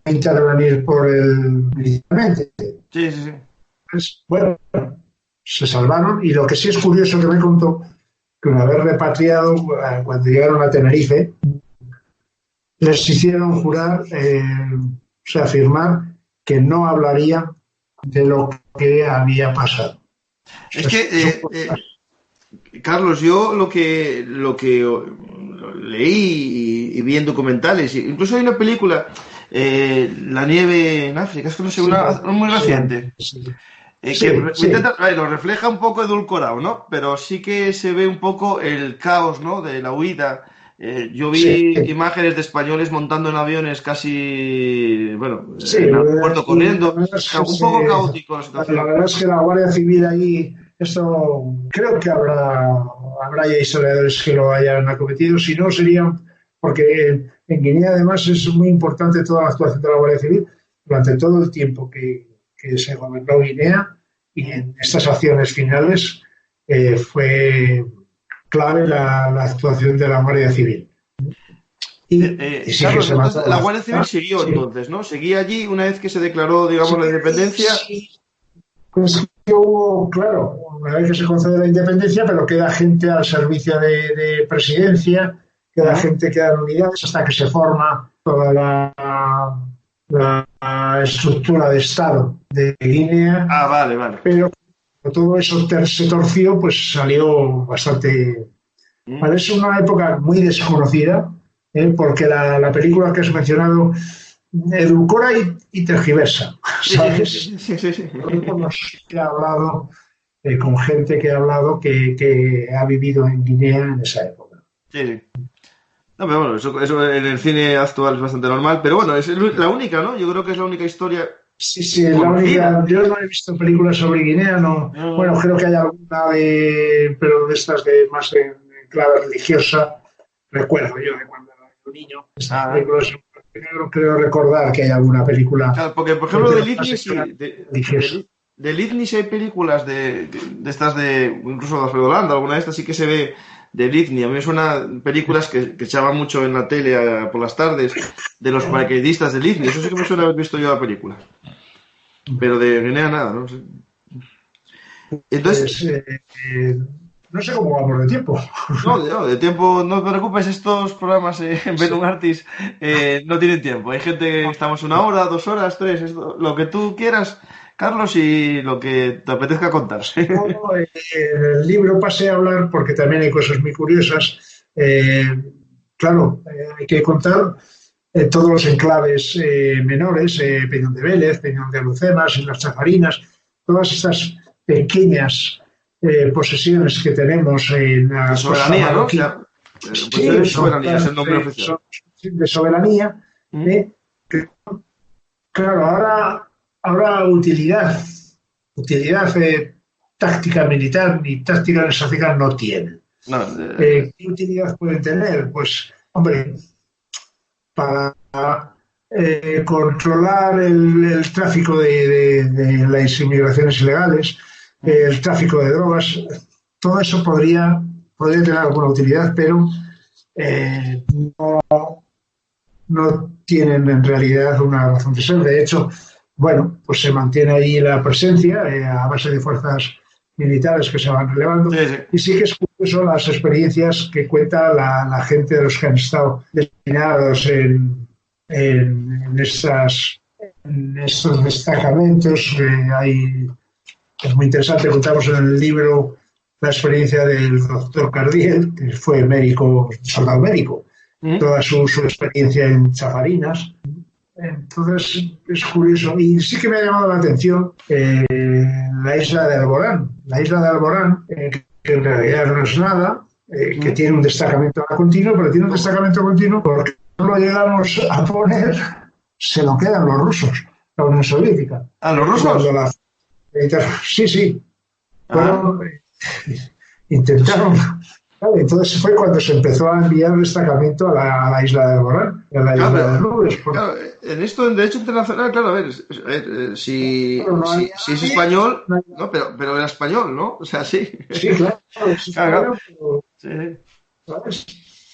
intervenir por militarmente. Sí. Pues, bueno, se salvaron, y lo que sí es curioso que me contó, que una vez repatriado, cuando llegaron a Tenerife, les hicieron jurar, afirmar que no hablaría de lo que había pasado. Es que, Carlos, yo lo que leí y vi en documentales, incluso hay una película, La nieve en África, es que no sé, una muy reciente. Lo refleja un poco edulcorado, ¿no? Pero sí que se ve un poco el caos, ¿no? De la huida. Yo vi imágenes de españoles montando en aviones casi, en el puerto corriendo. Un poco caótico la situación. La verdad es que la Guardia Civil ahí, esto creo que habrá ya historiadores que lo hayan acometido, si no serían, porque en Guinea además es muy importante toda la actuación de la Guardia Civil durante todo el tiempo que se gobernó Guinea, y en estas acciones finales fue clave la actuación de la Guardia Civil. Carlos, entonces, la Guardia Civil siguió entonces, ¿no? Seguía allí una vez que se declaró, digamos, la independencia. Pues que hubo, claro, una vez que se concede la independencia, pero queda gente al servicio de presidencia, queda gente que da unidades hasta que se forma toda la estructura de Estado de Guinea. Vale. Pero todo eso se torció, pues salió bastante. Es una época muy desconocida, porque la película que has mencionado edulcora y tergiversa, ¿sabes? Sí. He hablado con gente que ha hablado que ha vivido en Guinea en esa época. Sí. No, pero bueno, eso en el cine actual es bastante normal, pero bueno, es la única, ¿no? Yo creo que es la única historia. Sí, es la única. Yo no he visto películas sobre Guinea, no. Bueno, creo que hay alguna pero de estas de más en clave religiosa. Recuerdo yo de cuando era un niño. Estas películas, creo recordar que hay alguna película. Claro, porque por ejemplo de Disney sí. De Disney sí hay películas de estas incluso de Alfredo Landa, alguna de estas sí que se ve de Disney. A mí me suenan películas que echaban mucho en la tele por las tardes de los paracaidistas de Disney. Eso sí que me suena haber visto yo la película. Pero de Guinea nada, no sé. Entonces, Pues no sé cómo vamos de tiempo. no, de tiempo, no te preocupes, estos programas en Benung Artis no tienen tiempo. Hay gente que estamos 1 hora, 2 horas, 3, lo que tú quieras, Carlos, y lo que te apetezca contar. En el libro pasé a hablar, porque también hay cosas muy curiosas. Claro, hay que contar todos los enclaves menores, Peñón de Vélez, Peñón de Alucemas, Islas Chafarinas, todas estas pequeñas posesiones que tenemos en la De soberanía, ¿no? O sea, sí, de soberanía es el nombre oficial. De soberanía. Que, claro, ahora utilidad táctica militar ni táctica estratégica no tienen. No, ¿Qué utilidad pueden tener? Pues, hombre, para controlar el tráfico de las inmigraciones ilegales, el tráfico de drogas, todo eso podría tener alguna utilidad, pero no tienen en realidad una razón de ser. De hecho, bueno, pues se mantiene ahí la presencia a base de fuerzas militares que se van relevando. sí. Y sí que es curioso las experiencias que cuenta la gente de los que han estado destinados en estos destacamentos. Es muy interesante. Contamos en el libro la experiencia del doctor Cardiel, que fue médico, soldado médico, toda su experiencia en Chafarinas. Entonces es curioso. Y sí que me ha llamado la atención la isla de Alborán. La isla de Alborán, que en realidad no es nada, que tiene un destacamento continuo, pero tiene un destacamento continuo porque no lo llegamos a poner, se lo quedan los rusos, la Unión Soviética. ¿A los rusos? Sí. Bueno, intentaron. Vale, entonces fue cuando se empezó a enviar el destacamento a la isla de Alborán, a la isla de Lourdes. Claro, en esto del derecho internacional, claro, a ver, si es español, no, pero era español, ¿no? O sea, sí. Sí, claro. Claro. ¿Sabes?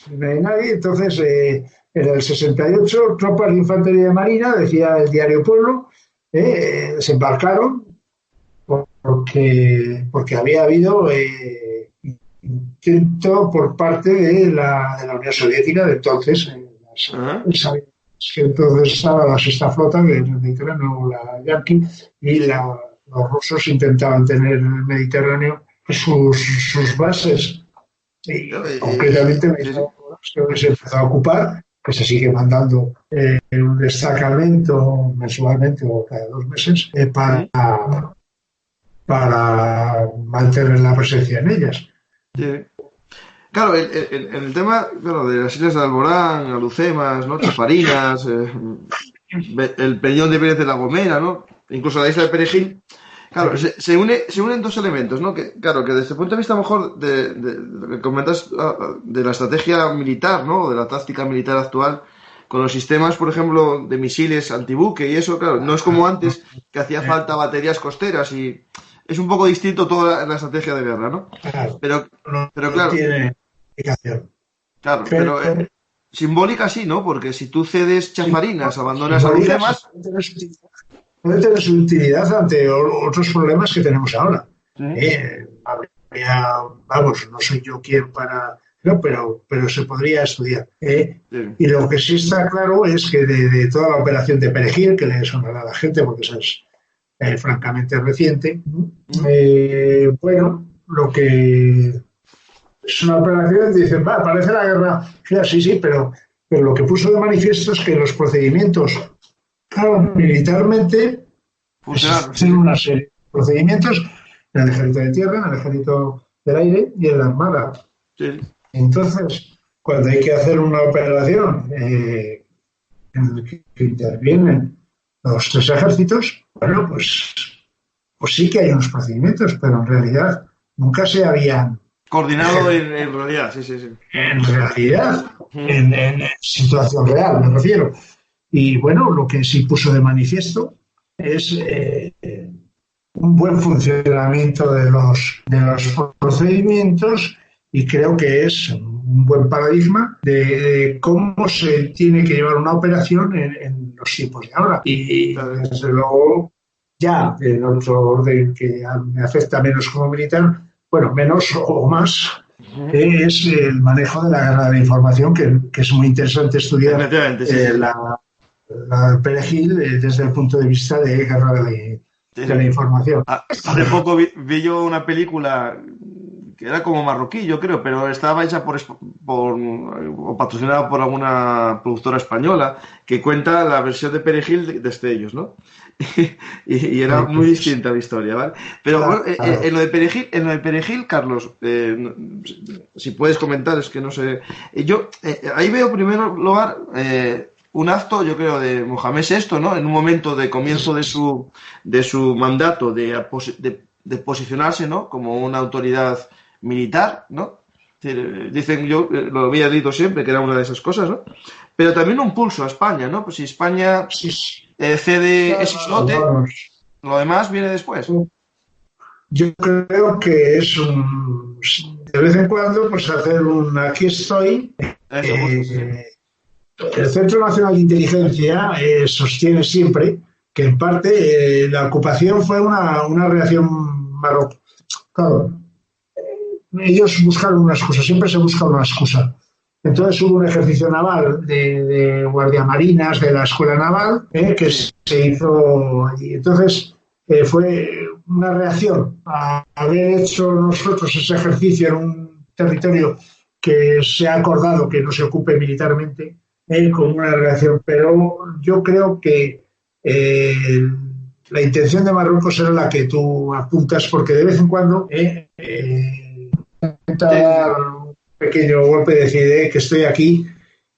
No hay nadie. Entonces, en el 68, tropas de infantería de marina, decía el diario Pueblo, desembarcaron porque había habido intento por parte de la Unión Soviética de entonces. Que entonces estaba la sexta flota del Mediterráneo, la Yankee, y los rusos intentaban tener en el Mediterráneo sus bases. Y concretamente que se empezó a ocupar, que se sigue mandando un destacamento mensualmente o cada 2 meses para mantener la presencia en ellas. Sí. Claro, en el tema de las islas de Alborán, Alucemas, ¿no? Chafarinas, el Peñón de Vélez de la Gomera, ¿no? Incluso la isla de Perejil. Claro, se unen dos elementos, ¿no? Que desde el punto de vista mejor de lo que comentas de la estrategia militar, ¿no? De la táctica militar actual, con los sistemas, por ejemplo, de misiles antibuque y eso, claro, no es como antes que hacía falta baterías costeras y es un poco distinto toda la estrategia de guerra, ¿no? Claro, pero claro. No tiene explicación. Claro, pero simbólica sí, ¿no? Porque si tú cedes Chafarinas, abandonas Alucemas. Puede tener su utilidad ante otros problemas que tenemos ahora. Vamos, no soy yo quien para. No, pero se podría estudiar. Sí. Y lo que sí está claro es que de toda la operación de Perejil, que le sonará a la gente porque eso es francamente reciente, bueno, lo que es una operación, dicen, parece la guerra. Sí, pero lo que puso de manifiesto es que los procedimientos, claro, militarmente, pues tienen una serie de procedimientos en el ejército de tierra, en el ejército del aire y en la armada. Sí. Entonces, cuando hay que hacer una operación en la que intervienen los 3 ejércitos, bueno, pues sí que hay unos procedimientos, pero en realidad nunca se habían coordinado en realidad, sí. En realidad, en situación real, me refiero. Y bueno, lo que sí puso de manifiesto es un buen funcionamiento de los procedimientos, y creo que es un buen paradigma de cómo se tiene que llevar una operación en los tiempos de ahora. Y desde luego, ya en otro orden que me afecta menos como militar, bueno, menos o más, es el manejo de la guerra de la información, que es muy interesante estudiar la Perejil desde el punto de vista de guerra de la información. Hace poco vi yo una película que era como marroquí, yo creo, pero estaba hecha o patrocinada por alguna productora española, que cuenta la versión de Perejil de Destellos, ¿no? y era muy distinta la historia, ¿vale? Pero claro, bueno, en lo de Perejil, Carlos, si puedes comentar, es que no sé. Yo ahí veo en primer lugar un acto, yo creo, de Mohamed VI, ¿no? En un momento de comienzo de su mandato de posicionarse, ¿no? Como una autoridad militar, ¿no? Dicen, yo lo había dicho siempre, que era una de esas cosas, ¿no? Pero también un pulso a España, ¿no? Pues si España cede ese islote, lo demás viene después. Yo creo que es de vez en cuando, pues hacer aquí estoy. El Centro Nacional de Inteligencia sostiene siempre que en parte la ocupación fue una reacción marroquí. Claro, ellos buscaron una excusa, siempre se busca una excusa. Entonces hubo un ejercicio naval de guardiamarinas de la Escuela Naval que se hizo allí. Entonces fue una reacción a haber hecho nosotros ese ejercicio en un territorio que se ha acordado que no se ocupe militarmente, como una reacción. Pero yo creo que la intención de Marruecos era la que tú apuntas, porque de vez en cuando intenta dar un pequeño golpe de decir que estoy aquí,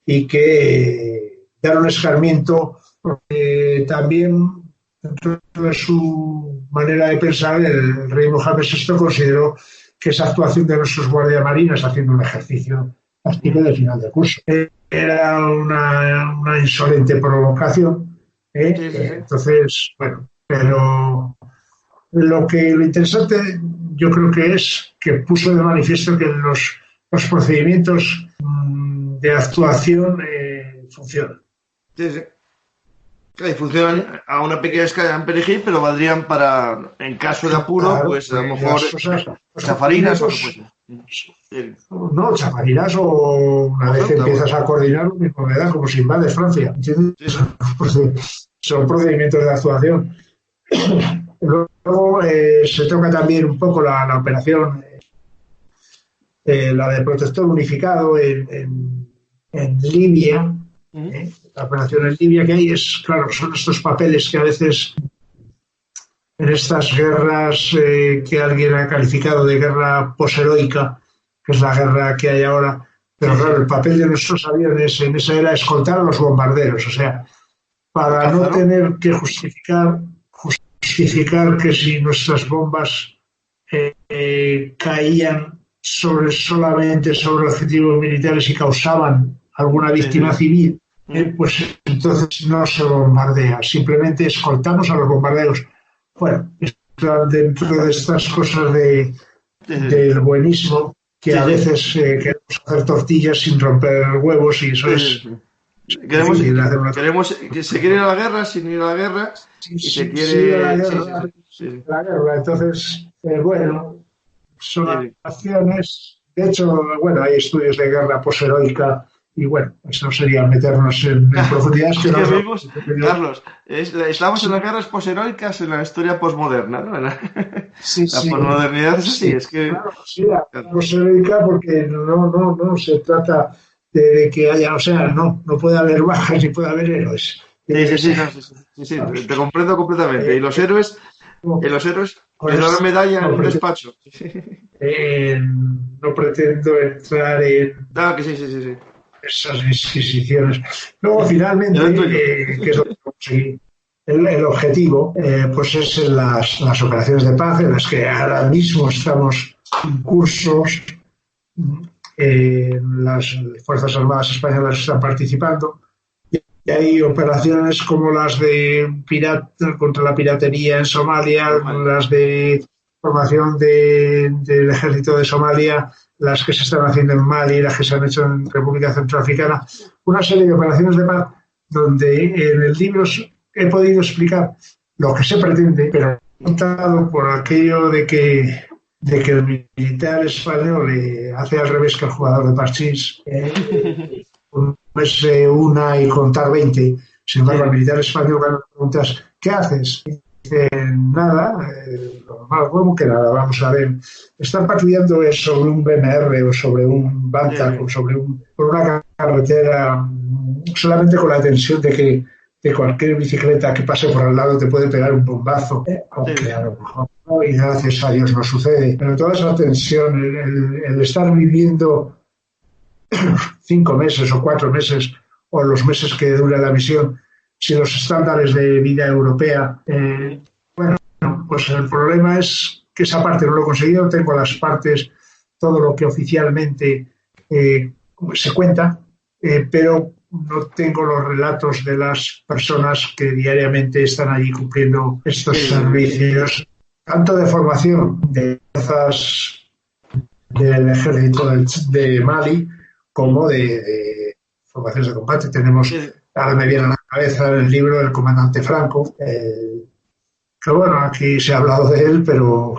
y que dar un escarmiento, porque también dentro de su manera de pensar el rey Mohamed VI consideró que esa actuación de nuestros guardiamarinas haciendo un ejercicio a estilo de final de curso era una insolente provocación, entonces, bueno, pero lo interesante yo creo que es que puso de manifiesto que los procedimientos de actuación funcionan. Sí. Y funcionan a una pequeña escala en Perejil, pero valdrían para, en caso de apuro, claro, pues a lo mejor chafarinas o no, chafarinas, o una vez que empiezas a coordinar, lo mismo me da, como si invades Francia, ¿entiendes? Son procedimientos de actuación. Luego se toca también un poco la operación, la de protector unificado en Libia. La operación en Libia que hay son estos papeles que a veces en estas guerras que alguien ha calificado de guerra posheroica, que es la guerra que hay ahora, pero claro, el papel de nuestros aviones en esa era escoltar a los bombarderos, o sea, para no tener que justificar que si nuestras bombas caían solamente sobre objetivos militares y causaban alguna víctima civil, pues entonces no se bombardea, simplemente escoltamos a los bombarderos. Bueno, dentro de estas cosas del buenismo, que a veces queremos hacer tortillas sin romper huevos, y eso es... Queremos que se quiere ir a la guerra sin ir a la guerra, y se quiere... La guerra. Entonces, bueno, son acciones... De hecho, bueno, hay estudios de guerra posheroica, y bueno, eso sería meternos en profundidades. Carlos, estamos en las guerras posheroicas en la historia posmoderna, ¿no? La posmodernidad es así, es que... Claro, sí, la posheroica, porque no se trata de que haya, o sea, no puede haber bajas ni puede haber héroes. Sí, te comprendo completamente. Y los héroes, les dan la medalla en un despacho. No pretendo entrar en... Ah, que sí. Esas disquisiciones. Luego, finalmente, que es lo que conseguí, el objetivo, pues es en las operaciones de paz, en las que ahora mismo estamos en cursos, las Fuerzas Armadas Españolas están participando, y Y hay operaciones como las de contra la piratería en Somalia, las de formación del ejército de Somalia, las que se están haciendo en Mali, las que se han hecho en República Centroafricana, una serie de operaciones de paz donde en el libro he podido explicar lo que se pretende, pero he optado por aquello de que el militar español hace al revés que el jugador de parchís, pues una y contar 20. Sin embargo, al militar español, cuando le preguntas, ¿qué haces? Y dice, nada, normal, ¿cómo que nada? Vamos a ver, están patrullando sobre un BMR o sobre un Bantac o por una carretera solamente con la tensión de que cualquier bicicleta que pase por al lado te puede pegar un bombazo, aunque a lo mejor no, y gracias a Dios no sucede. Pero toda esa tensión, el estar viviendo 5 meses o 4 meses o los meses que dura la misión, si los estándares de vida europea, bueno, pues el problema es que esa parte no lo he conseguido, tengo las partes, todo lo que oficialmente se cuenta, pero no tengo los relatos de las personas que diariamente están allí cumpliendo estos servicios, tanto de formación de fuerzas del ejército de Mali como de formaciones de combate. Tenemos, ahora me viene a la cabeza el libro del comandante Franco, que bueno, aquí se ha hablado de él, pero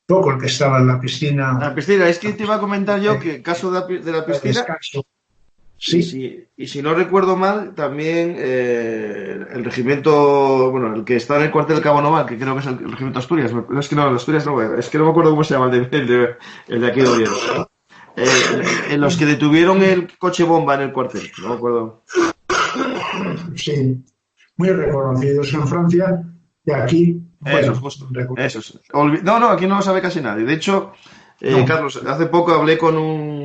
poco, el que estaba en la piscina. La piscina, es que te iba a comentar yo que el caso de la piscina... Sí. Y si no recuerdo mal, también el regimiento, bueno, el que está en el cuartel de Cabo Noval, que creo que es el regimiento Asturias, es que no, Asturias no, es que no me acuerdo cómo se llama el de aquí de Oviedo. En los que detuvieron el coche bomba en el cuartel, no me acuerdo. Sí, muy reconocidos en Francia y aquí. Bueno, esos. No, aquí no lo sabe casi nadie. De hecho, no. Carlos, hace poco hablé con un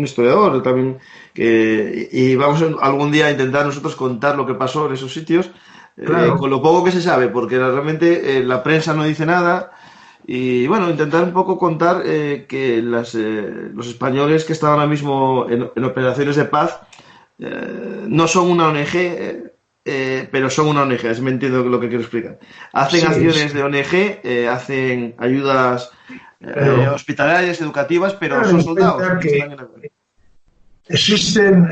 historiador también, y vamos algún día a intentar nosotros contar lo que pasó en esos sitios, claro. Con lo poco que se sabe, porque realmente la prensa no dice nada. Y bueno, intentar un poco contar que los españoles que están ahora mismo en operaciones de paz no son una ONG, pero son una ONG, es me entiendo lo que quiero explicar. Hacen acciones de ONG, hacen ayudas hospitalarias, educativas, pero son soldados. Existen,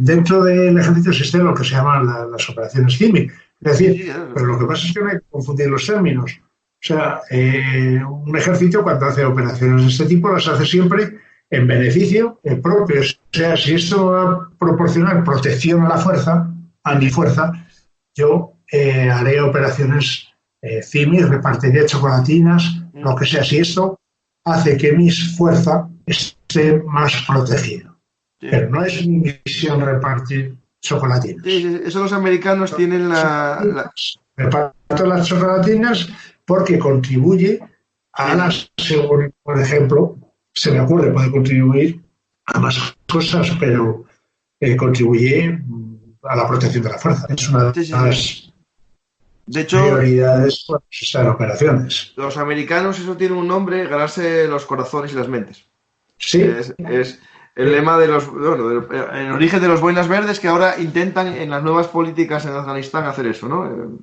dentro del ejército existen lo que se llaman las operaciones CIMI. Es decir, pero lo que pasa es que no hay que confundir los términos. O sea, un ejército cuando hace operaciones de este tipo las hace siempre en beneficio propio. O sea, si esto va a proporcionar protección a la fuerza, a mi fuerza, yo haré operaciones CIMI, repartiré chocolatinas, lo que sea. Si esto hace que mi fuerza esté más protegida. Sí. Pero no es mi misión repartir chocolatinas. Sí, eso los americanos tienen Reparto las chocolatinas porque contribuye a la seguridad, por ejemplo, se me ocurre, puede contribuir a más cosas, pero contribuye a la protección de la fuerza. Es una de las prioridades cuando se están en operaciones. Los americanos, eso tiene un nombre, ganarse los corazones y las mentes. Sí. Es el lema de el origen de los boinas verdes, que ahora intentan en las nuevas políticas en Afganistán hacer eso, ¿no?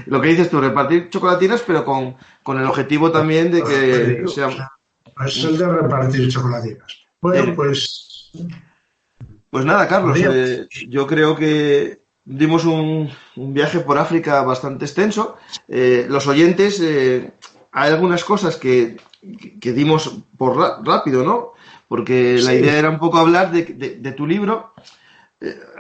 Lo que dices tú, repartir chocolatinas, pero con el objetivo también de que sea... Es el de repartir chocolatinas. Bueno, pues nada, Carlos, yo creo que dimos un viaje por África bastante extenso. Los oyentes, hay algunas cosas que dimos por rápido, ¿no? Porque la idea era un poco hablar de tu libro.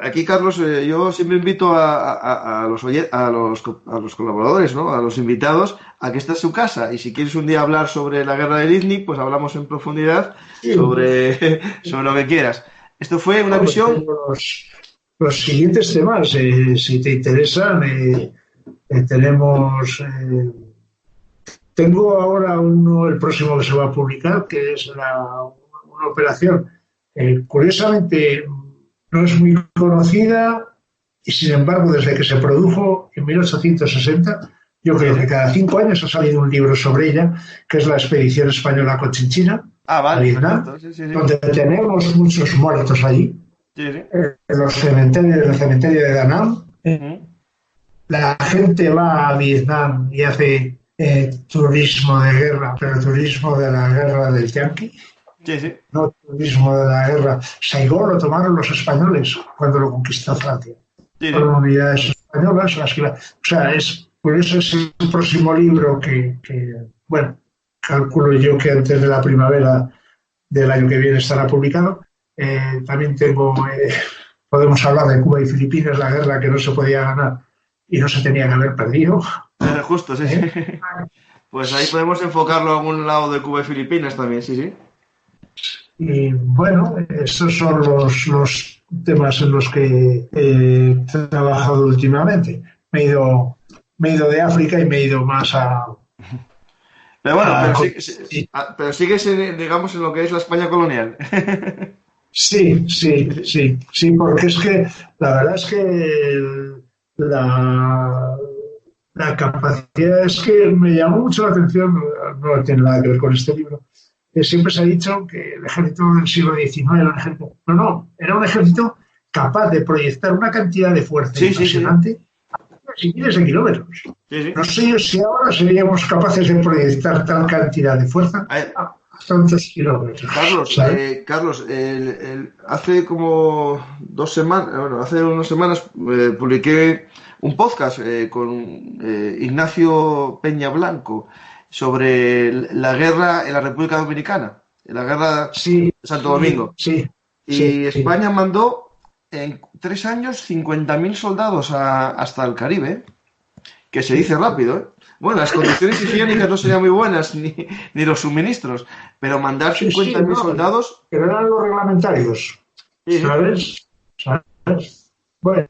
Aquí, Carlos, yo siempre invito a los colaboradores, ¿no? A los invitados, a que esta es su casa. Y si quieres un día hablar sobre la guerra del ITNIC, pues hablamos en profundidad sobre lo que quieras. Esto fue una visión... Los siguientes temas, si te interesan, tenemos... tengo ahora el próximo que se va a publicar, que es una operación. Curiosamente, no es muy conocida y, sin embargo, desde que se produjo en 1860, yo creo que cada 5 años ha salido un libro sobre ella, que es la expedición española Cochinchina a Vietnam, donde tenemos muchos muertos allí. Sí, sí. En los cementerios, en el cementerio de Danam, la gente va a Vietnam y hace turismo de guerra, pero turismo de la guerra del Yankee, Sí, sí. no turismo de la guerra. Saigón lo tomaron los españoles cuando lo conquistó Francia. Sí, sí. Fueron unidades españolas las que iban. O sea, por eso es el próximo libro bueno, calculo yo que antes de la primavera del año que viene estará publicado. También podemos hablar de Cuba y Filipinas, la guerra que no se podía ganar y no se tenía que haber perdido. Justo, sí, sí. Pues ahí podemos enfocarlo a algún lado de Cuba y Filipinas también, sí, sí. Y bueno, estos son los temas en los que he trabajado últimamente. Me he ido de África y me he ido más Pero bueno, sí, pero sigues, digamos, en lo que es la España colonial. sí, porque es que la verdad es que la, la capacidad es que me llamó mucho la atención, no tiene nada que ver con este libro. Siempre se ha dicho que el ejército del siglo XIX era un ejército. No, era un ejército capaz de proyectar una cantidad de fuerza impresionante a miles de kilómetros. Sí, sí. No sé yo si ahora seríamos capaces de proyectar tal cantidad de fuerza a tantos kilómetros. Carlos, hace como 2 semanas, bueno, hace unas semanas publiqué un podcast con Ignacio Peña Blanco sobre la guerra en la República Dominicana, la guerra de Santo Domingo. Y España mandó en 3 años 50.000 soldados hasta el Caribe, que se dice rápido, ¿eh? Bueno, las condiciones higiénicas no serían muy buenas, ni los suministros, pero mandar 50.000 soldados... Pero eran los reglamentarios, ¿sabes? Bueno,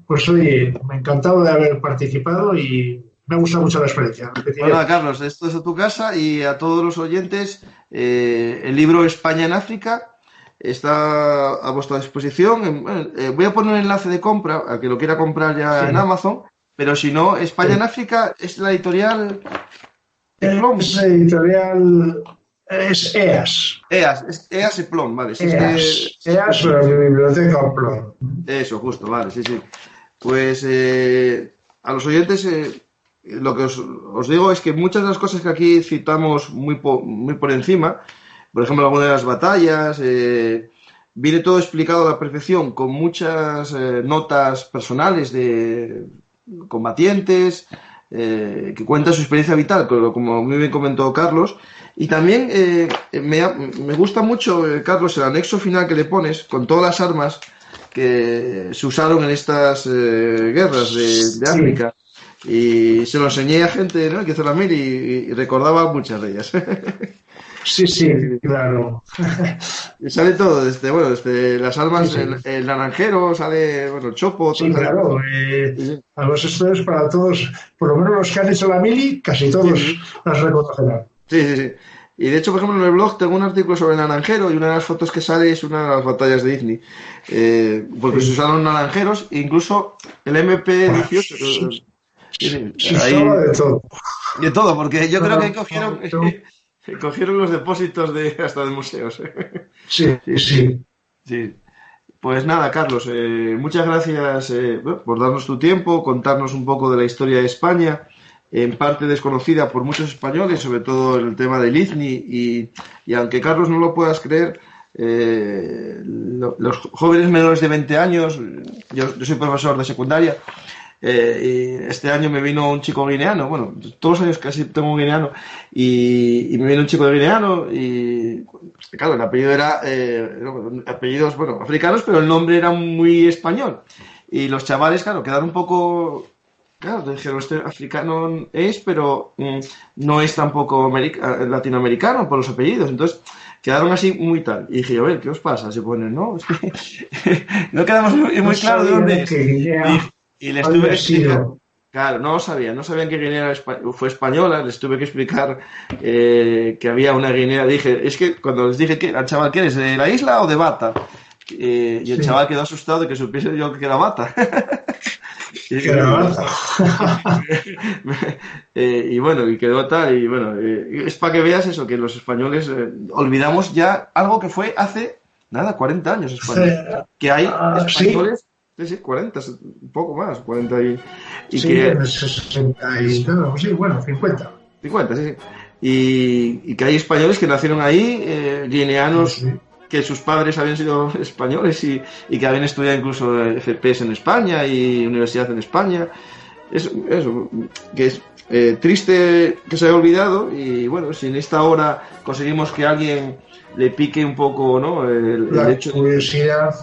pues oye, me ha encantado de haber participado y me ha gustado mucho la experiencia. Bueno, Carlos, esto es a tu casa y a todos los oyentes, el libro España en África está a vuestra disposición. Voy a poner un enlace de compra, a que lo quiera comprar ya en Amazon, pero si no, España en África es la editorial... Es editorial... Es EAS. EAS y Plom, vale. Sí, EAS, pero mi biblioteca Plom. Eso, justo, vale, sí. Pues a los oyentes lo que os digo es que muchas de las cosas que aquí citamos muy por encima, por ejemplo, algunas de las batallas, viene todo explicado a la perfección con muchas notas personales de combatientes que cuentan su experiencia vital, como muy bien comentó Carlos. Y también me gusta mucho, Carlos, el anexo final que le pones con todas las armas que se usaron en estas guerras de África. Y se lo enseñé a gente, ¿no?, que hizo la mil y recordaba muchas de ellas. Sí, claro. Y sale todo, desde las armas, el naranjero, sale, el chopo. Sí, claro. Además, esto es para todos, por lo menos los que han hecho la mili, casi todos las reconocerán. Sí. Y de hecho, por ejemplo, en el blog tengo un artículo sobre el naranjero y una de las fotos que sale es una de las batallas de Ifni. Porque se usaron naranjeros, incluso el MP-18. Ahí, de todo. De todo, porque yo creo que cogieron los depósitos hasta de museos. Sí. Pues nada, Carlos, muchas gracias por darnos tu tiempo, contarnos un poco de la historia de España, en parte desconocida por muchos españoles, sobre todo el tema del IFNI, y aunque Carlos no lo puedas creer, los jóvenes menores de 20 años, yo soy profesor de secundaria, y este año me vino un chico guineano, bueno, todos los años casi tengo un guineano, y me vino un chico de guineano, y claro, el apellido era, apellidos, africanos, pero el nombre era muy español, y los chavales, claro, quedaron un poco... Claro, dijeron, este africano es, pero no es tampoco latinoamericano por los apellidos. Entonces, quedaron así muy tal. Y dije, a ver, ¿qué os pasa? Se ponen, ¿no? Es que no quedamos muy claro de dónde es. Y les tuve que explicar. Claro, no sabían que Guinea fue española. Les tuve que explicar que había una Guinea. Dije, es que cuando les dije al chaval, ¿qué eres? ¿De la isla o de Bata? Y el chaval quedó asustado de que supiese yo que era Bata. Y bueno, y quedó tal, es para que veas eso, que los españoles olvidamos ya algo que fue hace Nada, 40 años España. Que hay españoles, sí, 40, un poco más, 40 y sí, que... en el 60 y no, sí, bueno, 50. 50, sí, sí. Y que hay españoles que nacieron ahí, guineanos, Sí. que sus padres habían sido españoles y que habían estudiado incluso FPs en España y universidad en España. Eso, que es triste que se haya olvidado y bueno, si en esta hora conseguimos que alguien le pique un poco, ¿no? El La hecho curiosidad.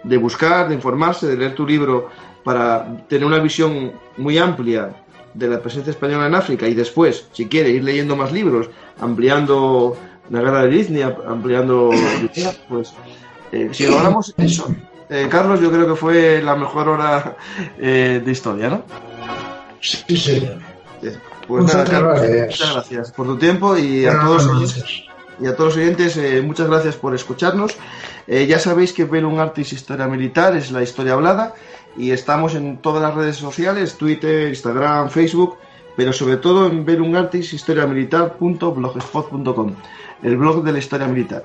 de buscar, de informarse, de leer tu libro para tener una visión muy amplia de la presencia española en África y después, si quiere, ir leyendo más libros, ampliando la guerra de Disney, ampliando, pues si logramos eso, Carlos, yo creo que fue la mejor hora de historia, ¿no? Sí, señor. Pues Muchas nada, Carlos, gracias. muchas gracias por tu tiempo y a Buenas todos noches. y a todos los oyentes, muchas gracias por escucharnos. Ya sabéis que Velum Artis Historia Militar es la historia hablada y estamos en todas las redes sociales, Twitter, Instagram, Facebook, pero sobre todo en Velum Artis historiamilitar.blogspot.com, el blog de la historia militar.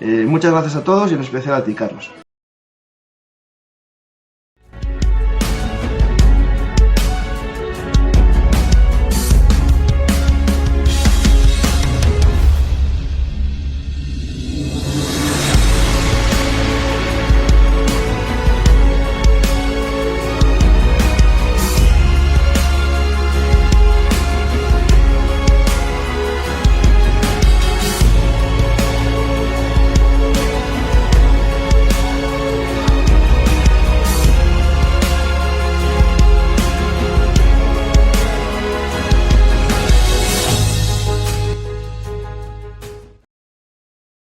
Muchas gracias a todos y en especial a ti, Carlos.